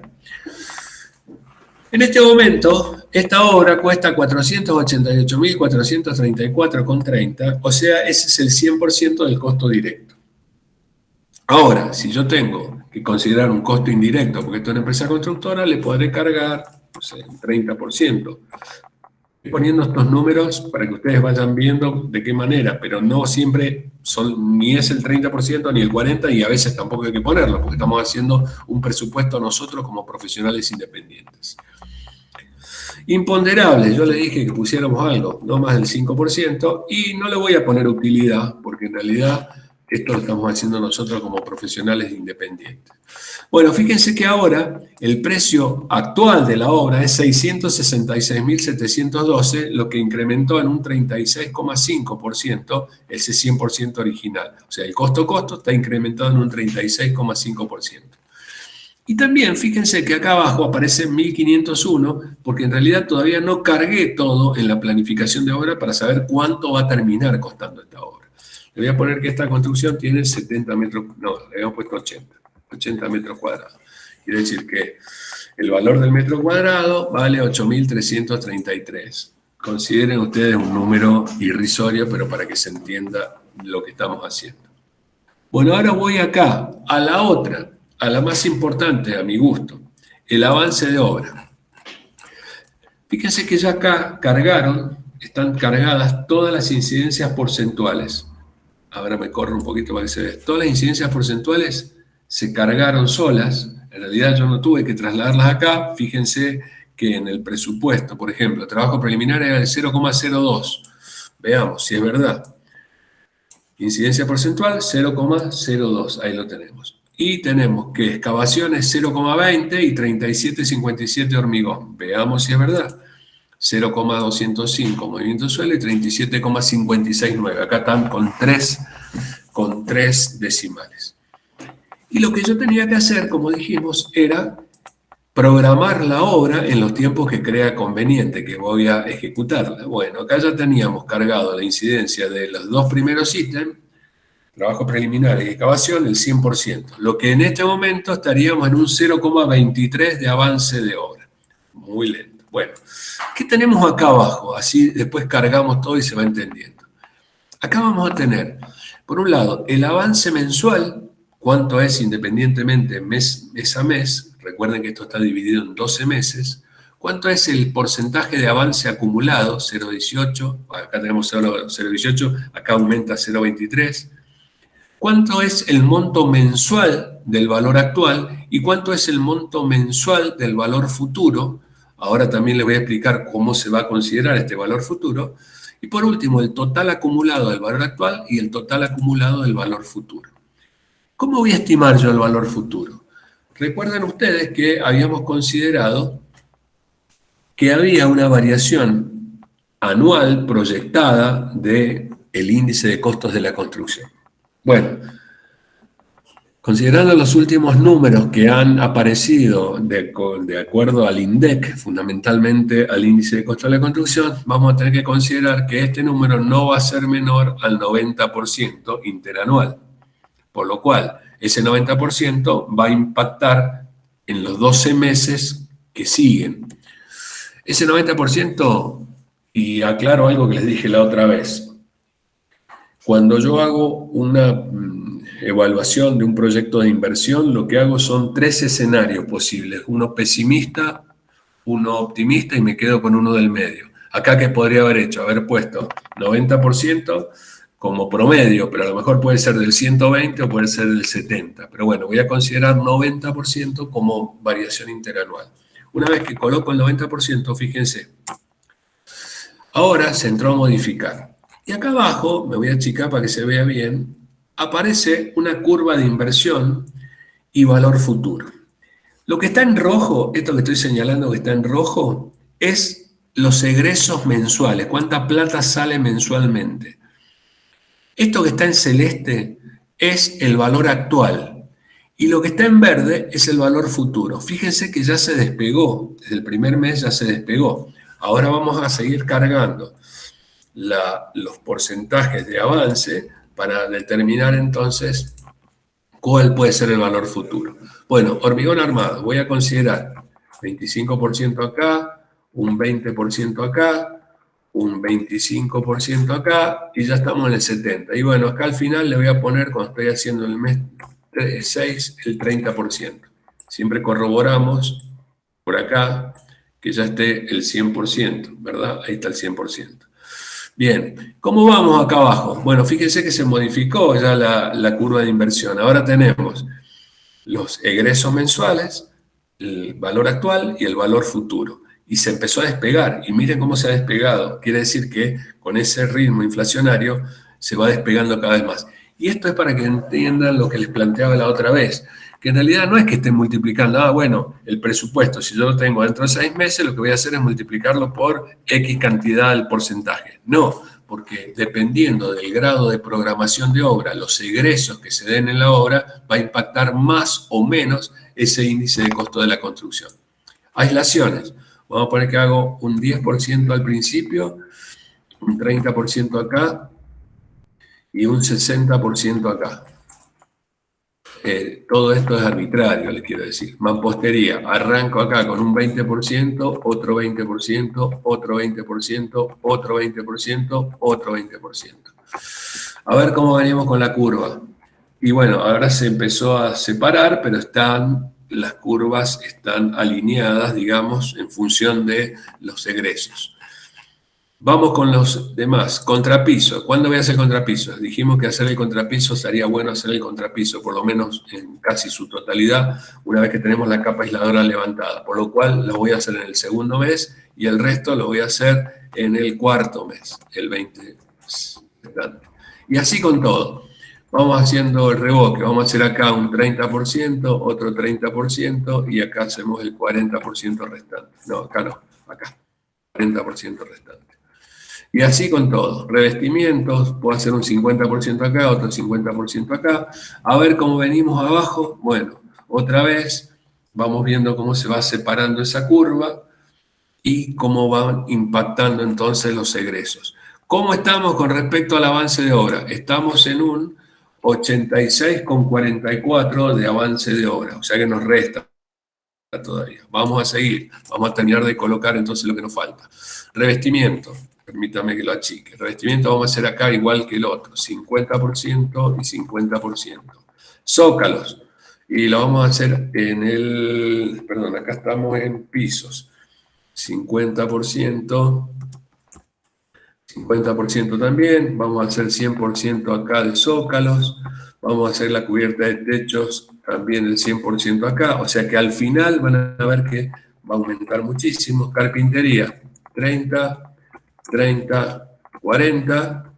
En este momento, esta obra cuesta 488.434,30, o sea, ese es el 100% del costo directo. Ahora, si yo tengo que considerar un costo indirecto, porque esto es una empresa constructora, le podré cargar, no sé, un 30%. Poniendo estos números para que ustedes vayan viendo de qué manera, pero no siempre son, ni es el 30% ni el 40%, y a veces tampoco hay que ponerlo, porque estamos haciendo un presupuesto nosotros como profesionales independientes. Imponderables, yo le dije que pusiéramos algo, no más del 5%, y no le voy a poner utilidad, porque en realidad esto lo estamos haciendo nosotros como profesionales independientes. Bueno, fíjense que ahora el precio actual de la obra es 666.712, lo que incrementó en un 36,5% ese 100% original. O sea, el costo está incrementado en un 36,5%. Y también fíjense que acá abajo aparece 1.501, porque en realidad todavía no cargué todo en la planificación de obra para saber cuánto va a terminar costando esta obra. Le voy a poner que esta construcción tiene 70 metros, no, le habíamos puesto 80 metros cuadrados. Quiere decir que el valor del metro cuadrado vale 8.333. Consideren ustedes un número irrisorio, pero para que se entienda lo que estamos haciendo. Bueno, ahora voy acá, a la otra, a la más importante a mi gusto, el avance de obra. Fíjense que ya acá están cargadas todas las incidencias porcentuales. Ahora me corro un poquito para que se vea. Todas las incidencias porcentuales se cargaron solas. En realidad yo no tuve que trasladarlas acá. Fíjense que en el presupuesto, por ejemplo, el trabajo preliminar era de 0,02. Veamos si es verdad. Incidencia porcentual 0,02. Ahí lo tenemos. Y tenemos que excavaciones 0,20 y 37,57 hormigón. Veamos si es verdad. 0,205 movimiento de suelo y 37,569. Acá están con tres decimales. Y lo que yo tenía que hacer, como dijimos, era programar la obra en los tiempos que crea conveniente, que voy a ejecutarla. Bueno, acá ya teníamos cargado la incidencia de los dos primeros ítems, trabajo preliminar y excavación, el 100%. Lo que en este momento estaríamos en un 0,23 de avance de obra. Muy lento. Bueno, ¿qué tenemos acá abajo? Así después cargamos todo y se va entendiendo. Acá vamos a tener, por un lado, el avance mensual, cuánto es independientemente mes a mes, recuerden que esto está dividido en 12 meses, cuánto es el porcentaje de avance acumulado, 0,18, acá tenemos 0,18, acá aumenta 0,23, cuánto es el monto mensual del valor actual y cuánto es el monto mensual del valor futuro. Ahora también les voy a explicar cómo se va a considerar este valor futuro. Y por último, el total acumulado del valor actual y el total acumulado del valor futuro. ¿Cómo voy a estimar yo el valor futuro? Recuerden ustedes que habíamos considerado que había una variación anual proyectada del índice de costos de la construcción. Bueno, considerando los últimos números que han aparecido de acuerdo al INDEC, fundamentalmente al índice de costo de la construcción, vamos a tener que considerar que este número no va a ser menor al 90% interanual. Por lo cual, ese 90% va a impactar en los 12 meses que siguen. Ese 90%, y aclaro algo que les dije la otra vez, cuando yo hago una evaluación de un proyecto de inversión, lo que hago son 3 escenarios posibles, uno pesimista, uno optimista y me quedo con uno del medio. Acá, ¿qué podría haber hecho? Haber puesto 90% como promedio, pero a lo mejor puede ser del 120 o puede ser del 70. Pero bueno, voy a considerar 90% como variación interanual. Una vez que coloco el 90%, fíjense, ahora se entró a modificar. Y acá abajo, me voy a achicar para que se vea bien, aparece una curva de inversión y valor futuro. Lo que está en rojo, esto que estoy señalando que está en rojo, es los egresos mensuales, cuánta plata sale mensualmente. Esto que está en celeste es el valor actual y lo que está en verde es el valor futuro. Fíjense que ya se despegó, desde el primer mes ya se despegó. Ahora vamos a seguir cargando los porcentajes de avance para determinar entonces cuál puede ser el valor futuro. Bueno, hormigón armado, voy a considerar 25% acá, un 20% acá, un 25% acá, y ya estamos en el 70%. Y bueno, acá al final le voy a poner, cuando estoy haciendo el mes 6, el 30%. Siempre corroboramos por acá que ya esté el 100%, ¿verdad? Ahí está el 100%. Bien, ¿cómo vamos acá abajo? Bueno, fíjense que se modificó ya la curva de inversión. Ahora tenemos los egresos mensuales, el valor actual y el valor futuro. Y se empezó a despegar. Y miren cómo se ha despegado. Quiere decir que con ese ritmo inflacionario se va despegando cada vez más. Y esto es para que entiendan lo que les planteaba la otra vez, que en realidad no es que estén multiplicando, bueno, el presupuesto, si yo lo tengo dentro de 6 meses, lo que voy a hacer es multiplicarlo por X cantidad del porcentaje. No, porque dependiendo del grado de programación de obra, los egresos que se den en la obra, va a impactar más o menos ese índice de costo de la construcción. Aislaciones. Vamos a poner que hago un 10% al principio, un 30% acá y un 60% acá. Todo esto es arbitrario, les quiero decir. Mampostería, arranco acá con un 20%, otro 20%, otro 20%, otro 20%, otro 20%. A ver cómo venimos con la curva. Y bueno, ahora se empezó a separar, pero las curvas están alineadas, digamos, en función de los egresos. Vamos con los demás. Contrapiso. ¿Cuándo voy a hacer contrapiso? Dijimos que hacer el contrapiso sería bueno hacer el contrapiso, por lo menos en casi su totalidad, una vez que tenemos la capa aisladora levantada. Por lo cual lo voy a hacer en el segundo mes y el resto lo voy a hacer en el cuarto mes, el 20. Y así con todo. Vamos haciendo el revoque. Vamos a hacer acá un 30%, otro 30% y acá hacemos el 40% restante. No, acá no, acá. 40% restante. Y así con todo. Revestimientos, puedo hacer un 50% acá, otro 50% acá. A ver cómo venimos abajo. Bueno, otra vez vamos viendo cómo se va separando esa curva y cómo van impactando entonces los egresos. ¿Cómo estamos con respecto al avance de obra? Estamos en un 86,44 de avance de obra, o sea que nos resta todavía. Vamos a seguir, vamos a terminar de colocar entonces lo que nos falta. Revestimiento, permítame que lo achique. Revestimiento vamos a hacer acá igual que el otro, 50% y 50%. Zócalos, y lo vamos a hacer en el, perdón, acá estamos en pisos. 50%, 50% también, vamos a hacer 100% acá de zócalos, vamos a hacer la cubierta de techos también el 100% acá, o sea que al final van a ver que va a aumentar muchísimo. Carpintería, 30, 30, 40,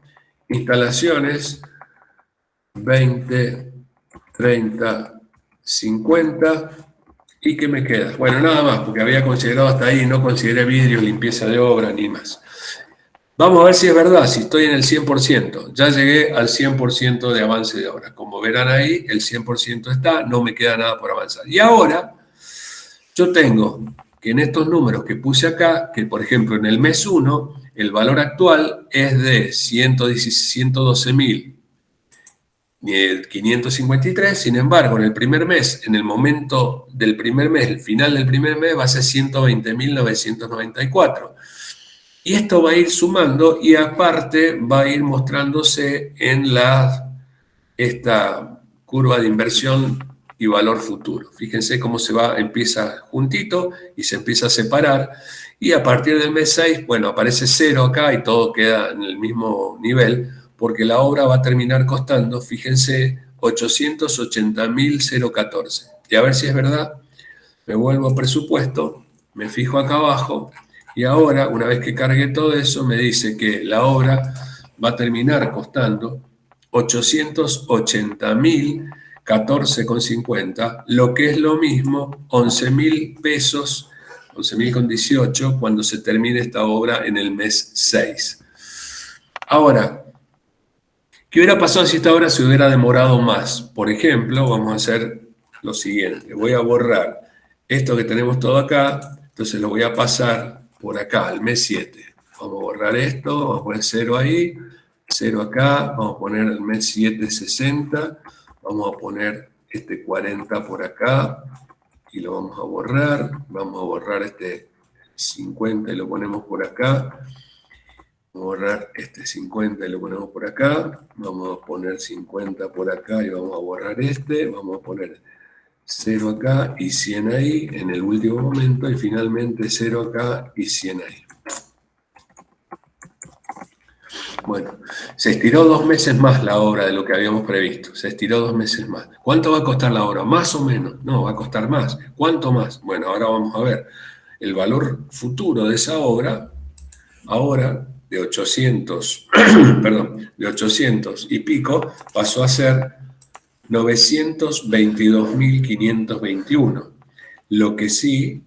instalaciones, 20, 30, 50, ¿y qué me queda? Bueno, nada más, porque había considerado hasta ahí, no consideré vidrio, limpieza de obra, ni más. Vamos a ver si es verdad, si estoy en el 100%. Ya llegué al 100% de avance de obra. Como verán ahí, el 100% está, no me queda nada por avanzar. Y ahora, yo tengo que en estos números que puse acá, que por ejemplo en el mes 1, el valor actual es de 112.553, sin embargo, en el primer mes, en el momento del primer mes, el final del primer mes, va a ser 120.994. Y esto va a ir sumando y aparte va a ir mostrándose en esta curva de inversión y valor futuro. Fíjense cómo empieza juntito y se empieza a separar. Y a partir del mes 6, bueno, aparece 0 acá y todo queda en el mismo nivel, porque la obra va a terminar costando, fíjense, 880.014. Y a ver si es verdad, me vuelvo a presupuesto, me fijo acá abajo, y ahora, una vez que cargue todo eso, me dice que la obra va a terminar costando 880.014,50, lo que es lo mismo 11.000 pesos, 11.018, cuando se termine esta obra en el mes 6. Ahora, ¿qué hubiera pasado si esta obra se hubiera demorado más? Por ejemplo, vamos a hacer lo siguiente. Voy a borrar esto que tenemos todo acá, entonces lo voy a pasar por acá, al mes 7. Vamos a borrar esto, vamos a poner 0 ahí, 0 acá, vamos a poner el mes 7 60, vamos a poner este 40 por acá y lo vamos a borrar este 50 y lo ponemos por acá. Vamos a borrar este 50 y lo ponemos por acá. Vamos a poner 50 por acá y vamos a borrar este. Vamos a poner 0 acá y 100 ahí en el último momento y finalmente 0 acá y 100 ahí. Bueno, se estiró 2 meses más la obra de lo que habíamos previsto. Se estiró 2 meses más. ¿Cuánto va a costar la obra? ¿Más o menos? No, va a costar más. ¿Cuánto más? Bueno, ahora vamos a ver. El valor futuro de esa obra, ahora, de 800, perdón, de 800 y pico, pasó a ser 922.521. Lo que sí,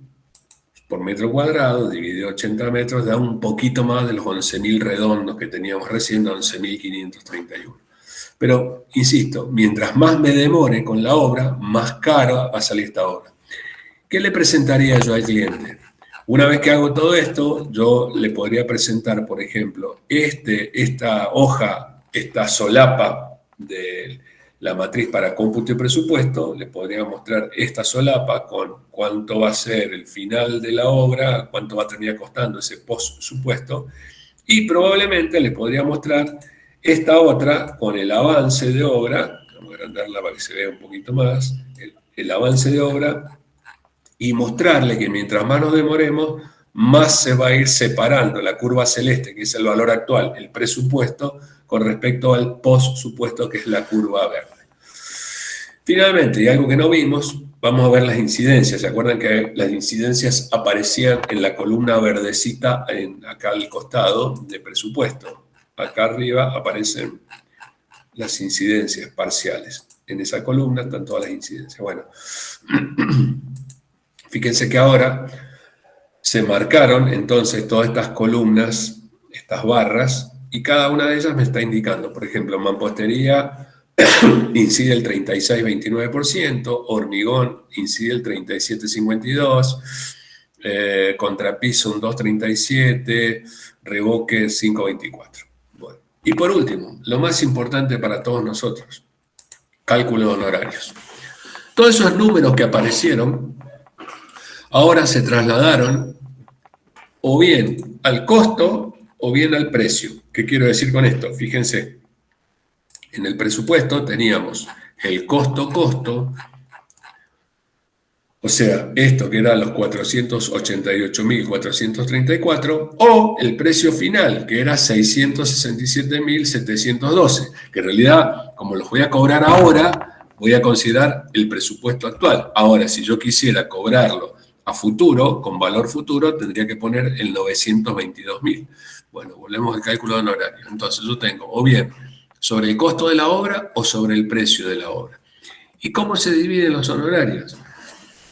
por metro cuadrado, dividido 80 metros, da un poquito más de los 11.000 redondos que teníamos recién, 11.531. Pero, insisto, mientras más me demore con la obra, más cara va a salir esta obra. ¿Qué le presentaría yo al cliente? Una vez que hago todo esto, yo le podría presentar, por ejemplo, esta hoja, esta solapa de la matriz para cómputo y presupuesto, le podría mostrar esta solapa con cuánto va a ser el final de la obra, cuánto va a terminar costando ese post-supuesto, y probablemente le podría mostrar esta otra con el avance de obra, vamos a agrandarla para que se vea un poquito más, el avance de obra, y mostrarle que mientras más nos demoremos, más se va a ir separando la curva celeste, que es el valor actual, el presupuesto, con respecto al post-supuesto, que es la curva verde. Finalmente, y algo que no vimos, vamos a ver las incidencias. ¿Se acuerdan que las incidencias aparecían en la columna verdecita, acá al costado, de presupuesto? Acá arriba aparecen las incidencias parciales. En esa columna están todas las incidencias. Bueno, fíjense que ahora se marcaron entonces todas estas columnas, estas barras, y cada una de ellas me está indicando, por ejemplo, mampostería incide el 36,29%, hormigón incide el 37,52%, contrapiso un 2,37%, revoque 5,24%. Bueno. Y por último, lo más importante para todos nosotros, cálculo de honorarios. Todos esos números que aparecieron Ahora se trasladaron o bien al costo o bien al precio. ¿Qué quiero decir con esto? Fíjense, en el presupuesto teníamos el costo, o sea, esto que era los 488.434, o el precio final, que era 667.712, que en realidad, como los voy a cobrar ahora, voy a considerar el presupuesto actual. Ahora, si yo quisiera cobrarlo a futuro, con valor futuro, tendría que poner el 922.000. Bueno, volvemos al cálculo de honorario. Entonces yo tengo o bien sobre el costo de la obra o sobre el precio de la obra. ¿Y cómo se dividen los honorarios?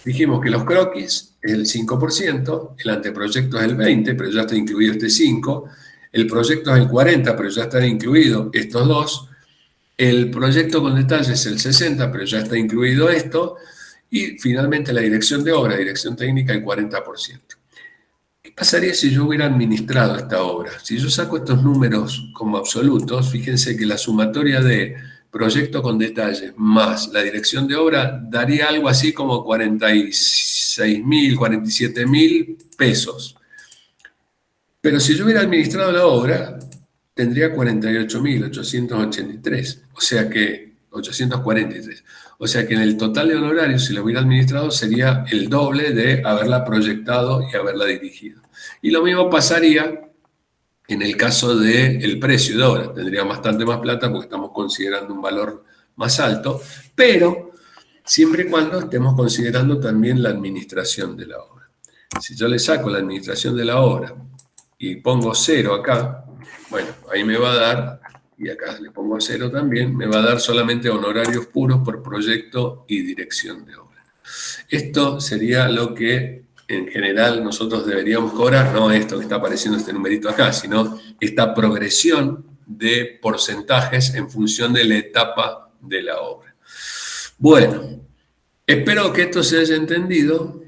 Dijimos que los croquis es el 5%, el anteproyecto es el 20%, pero ya está incluido este 5%, el proyecto es el 40%, pero ya están incluidos estos dos, el proyecto con detalle es el 60%, pero ya está incluido esto, y finalmente la dirección de obra, dirección técnica, el 40%. ¿Qué pasaría si yo hubiera administrado esta obra? Si yo saco estos números como absolutos, fíjense que la sumatoria de proyecto con detalles más la dirección de obra daría algo así como 46.000, 47.000 pesos. Pero si yo hubiera administrado la obra, tendría 48.883, o sea que 843. O sea que en el total de honorarios, si lo hubiera administrado, sería el doble de haberla proyectado y haberla dirigido. Y lo mismo pasaría en el caso del precio de obra. Tendría bastante más plata porque estamos considerando un valor más alto, pero siempre y cuando estemos considerando también la administración de la obra. Si yo le saco la administración de la obra y pongo 0 acá, bueno, ahí me va a dar, y acá le pongo 0 también, me va a dar solamente honorarios puros por proyecto y dirección de obra. Esto sería lo que en general nosotros deberíamos cobrar, no esto que está apareciendo este numerito acá, sino esta progresión de porcentajes en función de la etapa de la obra. Bueno, espero que esto se haya entendido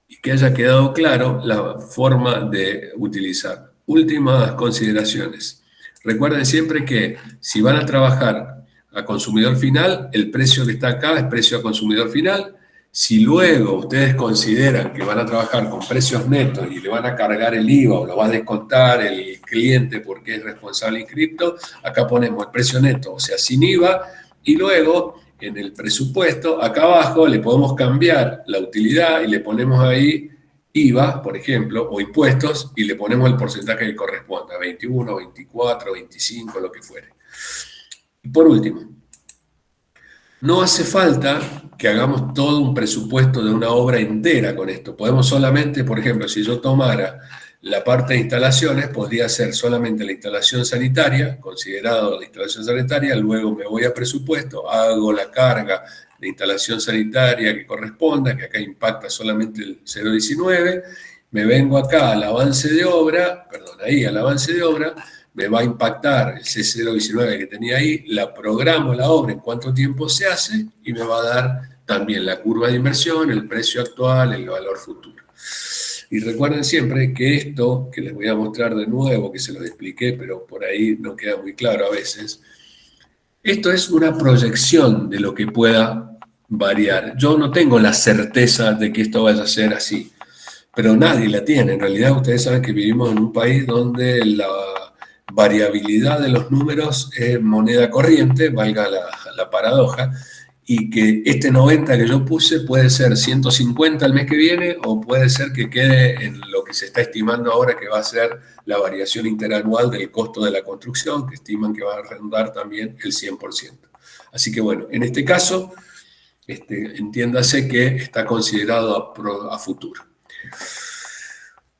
y que haya quedado claro la forma de utilizar. Últimas consideraciones. Recuerden siempre que si van a trabajar a consumidor final, el precio que está acá es precio a consumidor final. Si luego ustedes consideran que van a trabajar con precios netos y le van a cargar el IVA o lo va a descontar el cliente porque es responsable inscripto, acá ponemos el precio neto, o sea, sin IVA, y luego en el presupuesto, acá abajo le podemos cambiar la utilidad y le ponemos ahí IVA, por ejemplo, o impuestos, y le ponemos el porcentaje que corresponda, 21, 24, 25, lo que fuere. Y por último, no hace falta que hagamos todo un presupuesto de una obra entera con esto. Podemos solamente, por ejemplo, si yo tomara la parte de instalaciones, podría ser solamente la instalación sanitaria, considerado la instalación sanitaria, luego me voy a presupuesto, hago la carga de instalación sanitaria que corresponda, que acá impacta solamente el 0,19, me vengo acá al avance de obra, perdón, ahí al avance de obra, me va a impactar el C019 que tenía ahí, la programo la obra en cuánto tiempo se hace y me va a dar también la curva de inversión, el precio actual, el valor futuro. Y recuerden siempre que esto, que les voy a mostrar de nuevo, que se los expliqué, pero por ahí no queda muy claro a veces, esto es una proyección de lo que pueda variar. Yo no tengo la certeza de que esto vaya a ser así, pero nadie la tiene. En realidad ustedes saben que vivimos en un país donde la variabilidad de los números es moneda corriente, valga la paradoja, y que este 90 que yo puse puede ser 150 el mes que viene o puede ser que quede en lo que se está estimando ahora que va a ser la variación interanual del costo de la construcción, que estiman que va a rondar también el 100%. Así que bueno, en este caso, entiéndase que está considerado a futuro.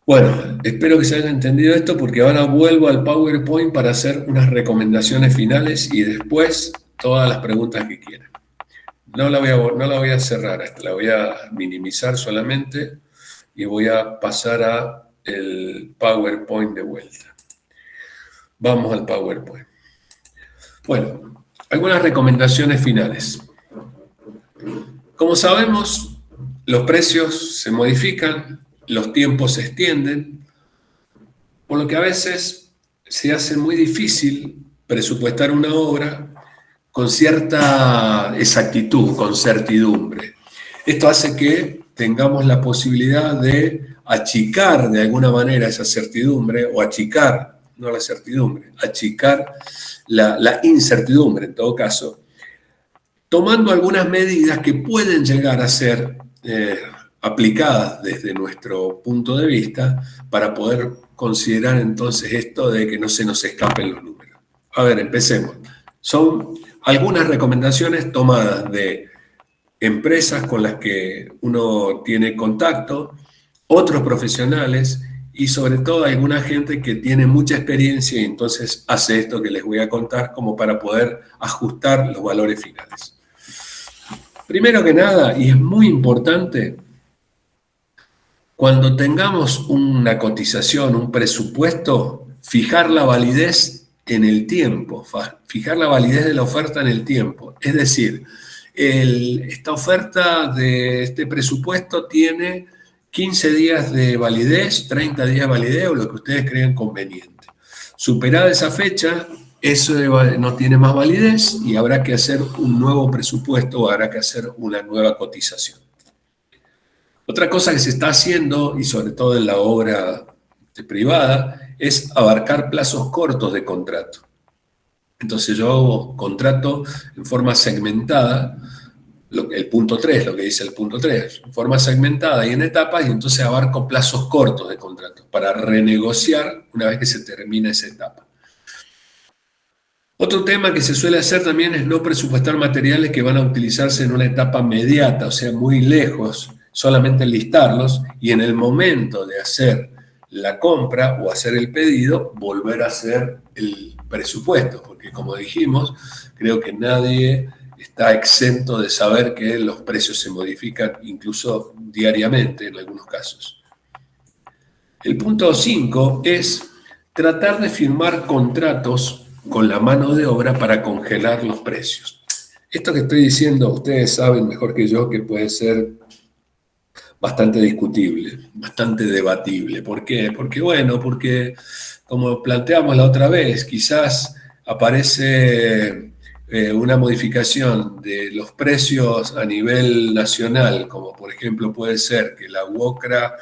Bueno, espero que se haya entendido esto porque ahora vuelvo al PowerPoint para hacer unas recomendaciones finales y después todas las preguntas que quieran. No la voy a cerrar, la voy a minimizar solamente y voy a pasar a el PowerPoint de vuelta. Vamos al PowerPoint. Bueno, algunas recomendaciones finales. Como sabemos, los precios se modifican, los tiempos se extienden, por lo que a veces se hace muy difícil presupuestar una obra con cierta exactitud, con certidumbre. Esto hace que tengamos la posibilidad de achicar de alguna manera esa certidumbre, o achicar, no la certidumbre, achicar la incertidumbre en todo caso, tomando algunas medidas que pueden llegar a ser aplicadas desde nuestro punto de vista para poder considerar entonces esto de que no se nos escapen los números. A ver, empecemos. Son algunas recomendaciones tomadas de empresas con las que uno tiene contacto, otros profesionales y sobre todo alguna gente que tiene mucha experiencia y entonces hace esto que les voy a contar como para poder ajustar los valores finales. Primero que nada, y es muy importante, cuando tengamos una cotización, un presupuesto, fijar la validez en el tiempo, fijar la validez de la oferta en el tiempo. Es decir, esta oferta de este presupuesto tiene 15 días de validez, 30 días de validez o lo que ustedes crean conveniente. Superada esa fecha, eso no tiene más validez y habrá que hacer un nuevo presupuesto o habrá que hacer una nueva cotización. Otra cosa que se está haciendo, y sobre todo en la obra privada, es abarcar plazos cortos de contrato. Entonces yo hago contrato en forma segmentada, el punto 3, lo que dice el punto 3, en forma segmentada y en etapas, y entonces abarco plazos cortos de contrato para renegociar una vez que se termina esa etapa. Otro tema que se suele hacer también es no presupuestar materiales que van a utilizarse en una etapa inmediata, o sea, muy lejos, solamente listarlos y en el momento de hacer la compra o hacer el pedido, volver a hacer el presupuesto, porque como dijimos, creo que nadie está exento de saber que los precios se modifican incluso diariamente en algunos casos. El punto 5 es tratar de firmar contratos con la mano de obra para congelar los precios. Esto que estoy diciendo, ustedes saben mejor que yo que puede ser bastante discutible, bastante debatible. ¿Por qué? Porque como planteamos la otra vez, quizás aparece una modificación de los precios a nivel nacional, como por ejemplo puede ser que la UOCRA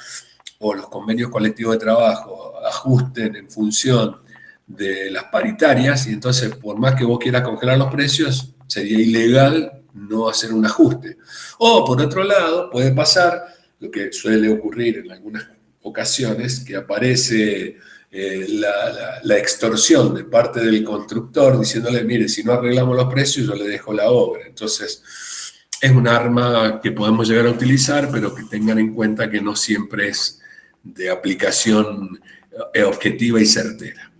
o los convenios colectivos de trabajo ajusten en función de las paritarias, y entonces por más que vos quieras congelar los precios, sería ilegal no hacer un ajuste. O por otro lado, puede pasar lo que suele ocurrir en algunas ocasiones, que aparece la extorsión de parte del constructor diciéndole, mire, si no arreglamos los precios, yo le dejo la obra. Entonces, es un arma que podemos llegar a utilizar, pero que tengan en cuenta que no siempre es de aplicación objetiva y certera.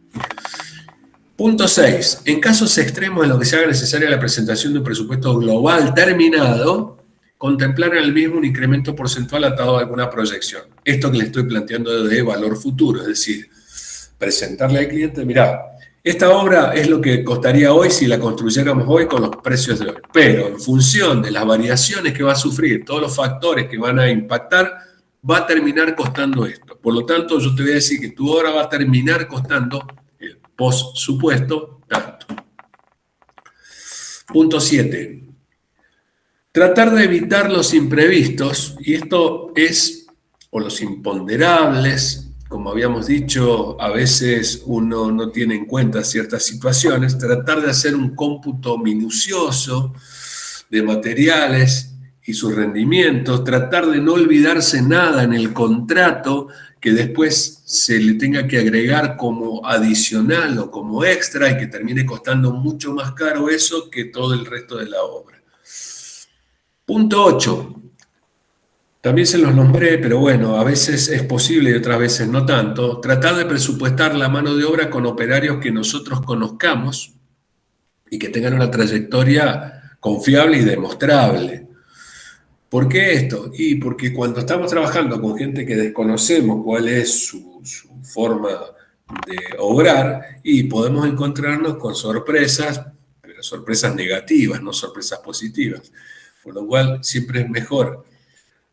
Punto 6. En casos extremos en los que se haga necesaria la presentación de un presupuesto global terminado, contemplar en el mismo un incremento porcentual atado a alguna proyección. Esto que le estoy planteando de valor futuro, es decir, presentarle al cliente, mirá, esta obra es lo que costaría hoy si la construyéramos hoy con los precios de hoy, pero en función de las variaciones que va a sufrir, todos los factores que van a impactar, va a terminar costando esto. Por lo tanto, yo te voy a decir que tu obra va a terminar costando el postsupuesto tanto. Punto 7. Tratar de evitar los imprevistos, y esto es, o los imponderables, como habíamos dicho, a veces uno no tiene en cuenta ciertas situaciones, tratar de hacer un cómputo minucioso de materiales y sus rendimientos, tratar de no olvidarse nada en el contrato que después se le tenga que agregar como adicional o como extra y que termine costando mucho más caro eso que todo el resto de la obra. Punto 8. También se los nombré, pero bueno, a veces es posible y otras veces no tanto. Tratar de presupuestar la mano de obra con operarios que nosotros conozcamos y que tengan una trayectoria confiable y demostrable. ¿Por qué esto? Y porque cuando estamos trabajando con gente que desconocemos cuál es su forma de obrar, y podemos encontrarnos con sorpresas, pero sorpresas negativas, no sorpresas positivas. Por lo cual siempre es mejor,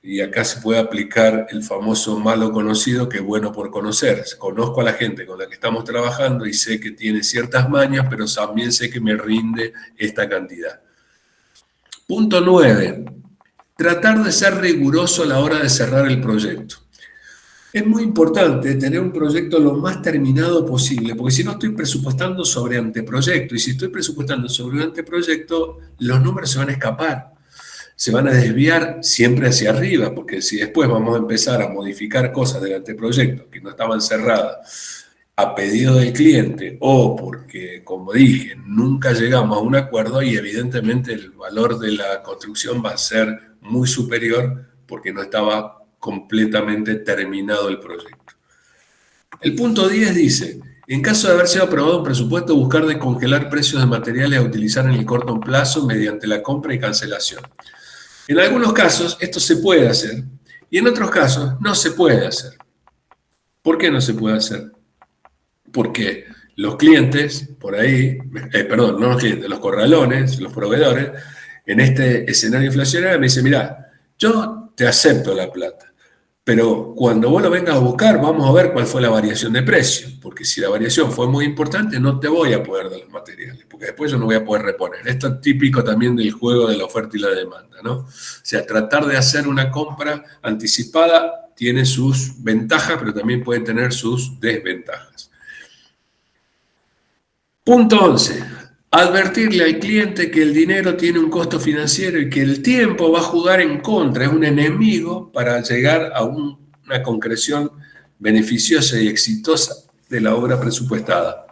y acá se puede aplicar el famoso malo conocido que bueno por conocer. Conozco a la gente con la que estamos trabajando y sé que tiene ciertas mañas, pero también sé que me rinde esta cantidad. Punto 9. tratar de ser riguroso a la hora de cerrar el proyecto. Es muy importante tener un proyecto lo más terminado posible, porque si no estoy presupuestando sobre anteproyecto, y si estoy presupuestando sobre un anteproyecto, los números se van a escapar, se van a desviar siempre hacia arriba, porque si después vamos a empezar a modificar cosas del anteproyecto que no estaban cerradas a pedido del cliente o porque, como dije, nunca llegamos a un acuerdo y evidentemente el valor de la construcción va a ser muy superior porque no estaba completamente terminado el proyecto. El punto 10 dice, en caso de haber sido aprobado un presupuesto, buscar descongelar precios de materiales a utilizar en el corto plazo mediante la compra y cancelación. En algunos casos esto se puede hacer y en otros casos no se puede hacer. ¿Por qué no se puede hacer? Porque los clientes, por ahí, perdón, no los clientes, los corralones, los proveedores, en este escenario inflacionario me dicen, mira, yo te acepto la plata, pero cuando vos lo vengas a buscar, vamos a ver cuál fue la variación de precio, porque si la variación fue muy importante, no te voy a poder dar los materiales, porque después yo no voy a poder reponer. Esto es típico también del juego de la oferta y la demanda, ¿no? O sea, tratar de hacer una compra anticipada tiene sus ventajas, pero también puede tener sus desventajas. Punto 11. Advertirle al cliente que el dinero tiene un costo financiero y que el tiempo va a jugar en contra, es un enemigo para llegar a una concreción beneficiosa y exitosa de la obra presupuestada.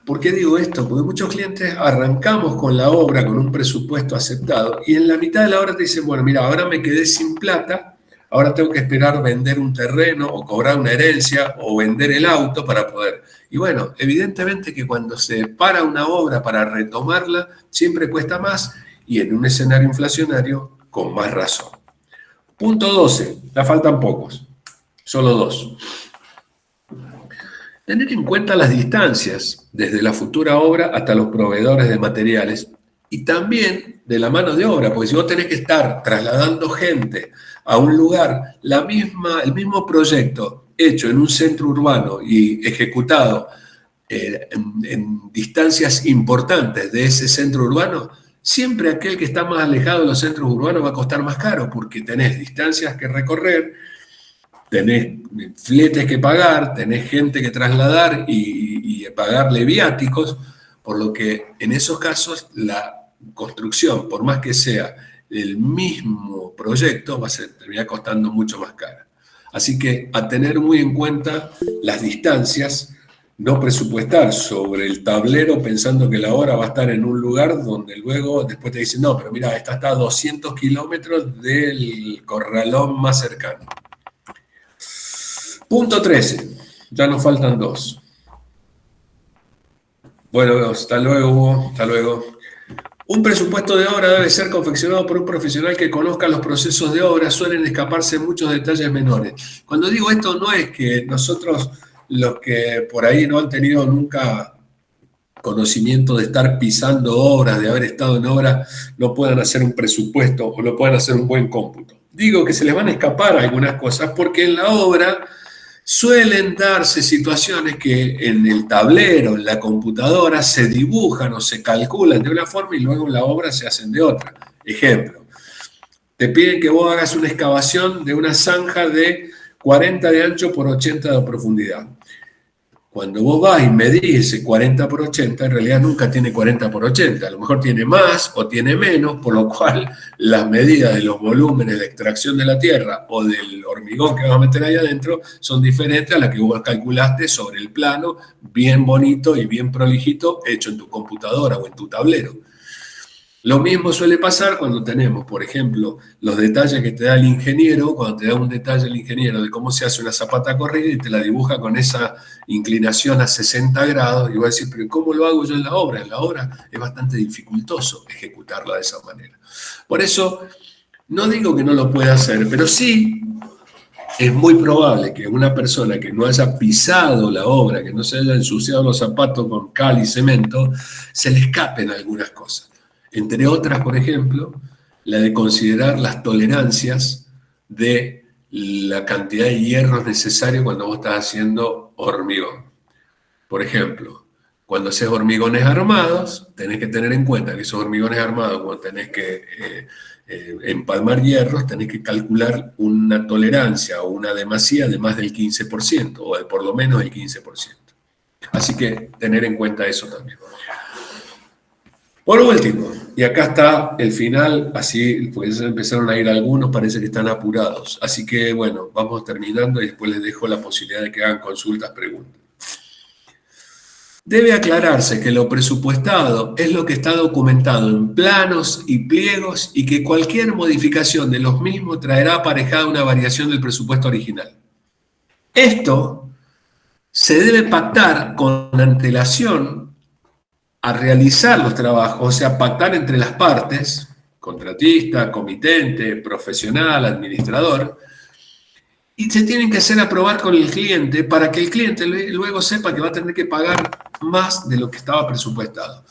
¿Por qué digo esto? Porque muchos clientes arrancamos con la obra con un presupuesto aceptado y en la mitad de la obra te dicen, bueno, mira, ahora me quedé sin plata, ahora tengo que esperar vender un terreno o cobrar una herencia o vender el auto para poder. Y bueno, evidentemente que cuando se para una obra para retomarla, siempre cuesta más y en un escenario inflacionario con más razón. Punto 12, ya faltan pocos, solo 2. Tener en cuenta las distancias desde la futura obra hasta los proveedores de materiales y también de la mano de obra, porque si vos tenés que estar trasladando gente a un lugar, el mismo proyecto hecho en un centro urbano y ejecutado en distancias importantes de ese centro urbano, siempre aquel que está más alejado de los centros urbanos va a costar más caro porque tenés distancias que recorrer, tenés fletes que pagar, tenés gente que trasladar y pagarle viáticos, por lo que en esos casos la construcción, por más que sea el mismo proyecto, va a terminar costando mucho más cara. Así que a tener muy en cuenta las distancias, no presupuestar sobre el tablero pensando que la obra va a estar en un lugar donde luego después te dicen, no, pero mira, esta está a 200 kilómetros del corralón más cercano. Punto 13. Ya nos faltan 2. Bueno, hasta luego, Hugo. Hasta luego. Un presupuesto de obra debe ser confeccionado por un profesional que conozca los procesos de obra. Suelen escaparse muchos detalles menores. Cuando digo esto, no es que nosotros, los que por ahí no han tenido nunca conocimiento de estar pisando obras, de haber estado en obra, no puedan hacer un presupuesto o no puedan hacer un buen cómputo. Digo que se les van a escapar algunas cosas porque en la obra suelen darse situaciones que en el tablero, en la computadora, se dibujan o se calculan de una forma y luego en la obra se hacen de otra. Ejemplo, te piden que vos hagas una excavación de una zanja de 40 de ancho por 80 de profundidad. Cuando vos vas y medís ese 40 por 80, en realidad nunca tiene 40 por 80, a lo mejor tiene más o tiene menos, por lo cual las medidas de los volúmenes de extracción de la tierra o del hormigón que vas a meter ahí adentro son diferentes a las que vos calculaste sobre el plano, bien bonito y bien prolijito, hecho en tu computadora o en tu tablero. Lo mismo suele pasar cuando tenemos, por ejemplo, los detalles que te da el ingeniero, cuando te da un detalle el ingeniero de cómo se hace una zapata corrida y te la dibuja con esa inclinación a 60 grados, y vas a decir, pero ¿cómo lo hago yo en la obra? En la obra es bastante dificultoso ejecutarla de esa manera. Por eso, no digo que no lo pueda hacer, pero sí es muy probable que una persona que no haya pisado la obra, que no se haya ensuciado los zapatos con cal y cemento, se le escapen algunas cosas. Entre otras, por ejemplo, la de considerar las tolerancias de la cantidad de hierros necesarios cuando vos estás haciendo hormigón. Por ejemplo, Cuando haces hormigones armados, tenés que tener en cuenta que esos hormigones armados, cuando tenés que empalmar hierros, tenés que calcular una tolerancia o una demasía de más del 15%, o de por lo menos el 15%. Así que tener en cuenta eso también. Por último, y acá está el final, así pues empezaron a ir algunos, parece que están apurados. Así que bueno, vamos terminando y después les dejo la posibilidad de que hagan consultas, preguntas. Debe aclararse que lo presupuestado es lo que está documentado en planos y pliegos y que cualquier modificación de los mismos traerá aparejada una variación del presupuesto original. Esto se debe pactar con antelación a realizar los trabajos, o sea, pactar entre las partes, contratista, comitente, profesional, administrador, y se tienen que hacer aprobar con el cliente para que el cliente luego sepa que va a tener que pagar más de lo que estaba presupuestado.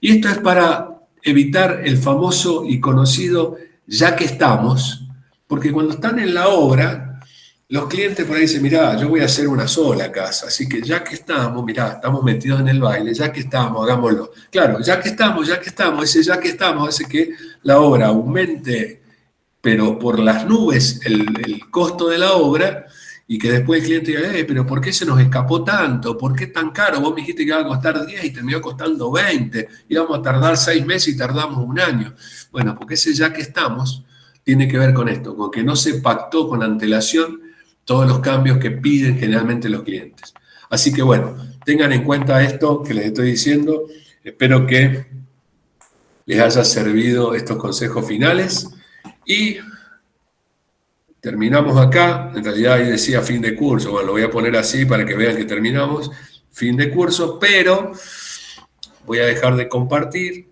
Y esto es para evitar el famoso y conocido ya que estamos, porque cuando están en la obra, los clientes por ahí dicen, mirá, yo voy a hacer una sola casa, así que ya que estamos, mirá, estamos metidos en el baile, ya que estamos, hagámoslo. Claro, ya que estamos, ese ya que estamos hace que la obra aumente, pero por las nubes el costo de la obra, y que después el cliente diga, pero ¿por qué se nos escapó tanto? ¿Por qué tan caro? Vos me dijiste que iba a costar 10 y terminó costando 20, íbamos a tardar 6 meses y tardamos un año. Bueno, porque ese ya que estamos tiene que ver con esto, con que no se pactó con antelación todos los cambios que piden generalmente los clientes. Así que bueno, tengan en cuenta esto que les estoy diciendo. Espero que les haya servido estos consejos finales. Y terminamos acá. En realidad ahí decía fin de curso. Bueno, lo voy a poner así para que vean que terminamos. Fin de curso, pero voy a dejar de compartir.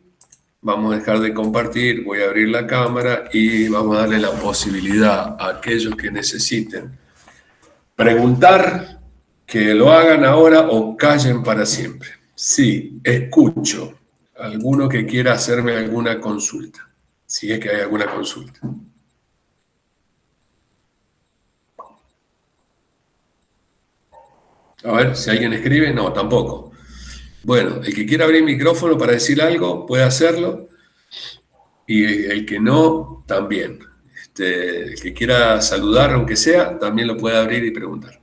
Vamos a dejar de compartir. Voy a abrir la cámara y vamos a darle la posibilidad a aquellos que necesiten preguntar, que lo hagan ahora o callen para siempre. Sí, escucho. Alguno que quiera hacerme alguna consulta, si es que hay alguna consulta. A ver, si alguien escribe, no, tampoco. Bueno, el que quiera abrir micrófono para decir algo, puede hacerlo. Y el que no, también. El que quiera saludar, aunque sea, también lo puede abrir y preguntar.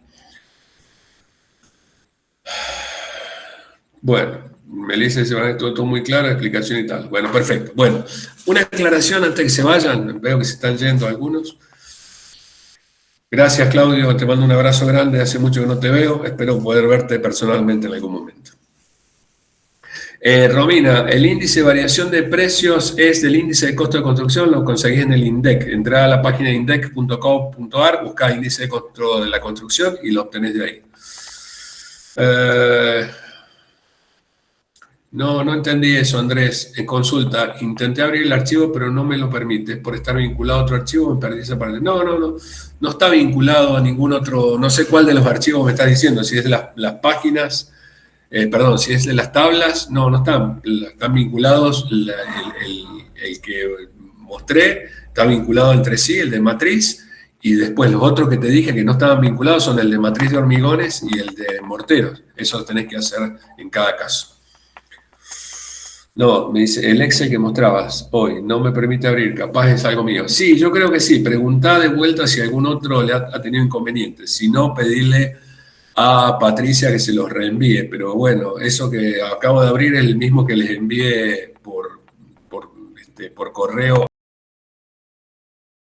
Bueno, Melissa dice, todo muy claro, explicación y tal. Bueno, perfecto. Bueno, una aclaración antes de que se vayan. Veo que se están yendo algunos. Gracias, Claudio. Te mando un abrazo grande. Hace mucho que no te veo. Espero poder verte personalmente en algún momento. Romina, el índice de variación de precios es del índice de costo de construcción, lo conseguís en el INDEC. Entrá a la página indec.com.ar, buscá índice de costo de la construcción y lo obtenés de ahí. No entendí eso, Andrés. En consulta, intenté abrir el archivo, pero no me lo permite. Por estar vinculado a otro archivo, me perdí esa parte. No está vinculado a ningún otro, no sé cuál de los archivos me estás diciendo, si es de las páginas, perdón, si es de las tablas, no están vinculados, el que mostré está vinculado entre sí, el de matriz, y después los otros que te dije que no estaban vinculados son el de matriz de hormigones y el de morteros. Eso lo tenés que hacer en cada caso. No, me dice, el Excel que mostrabas hoy no me permite abrir, capaz es algo mío. Sí, yo creo que sí, preguntá de vuelta si algún otro le ha tenido inconvenientes. Si no, pedirle a Patricia que se los reenvíe. Pero bueno, eso que acabo de abrir es el mismo que les envié por correo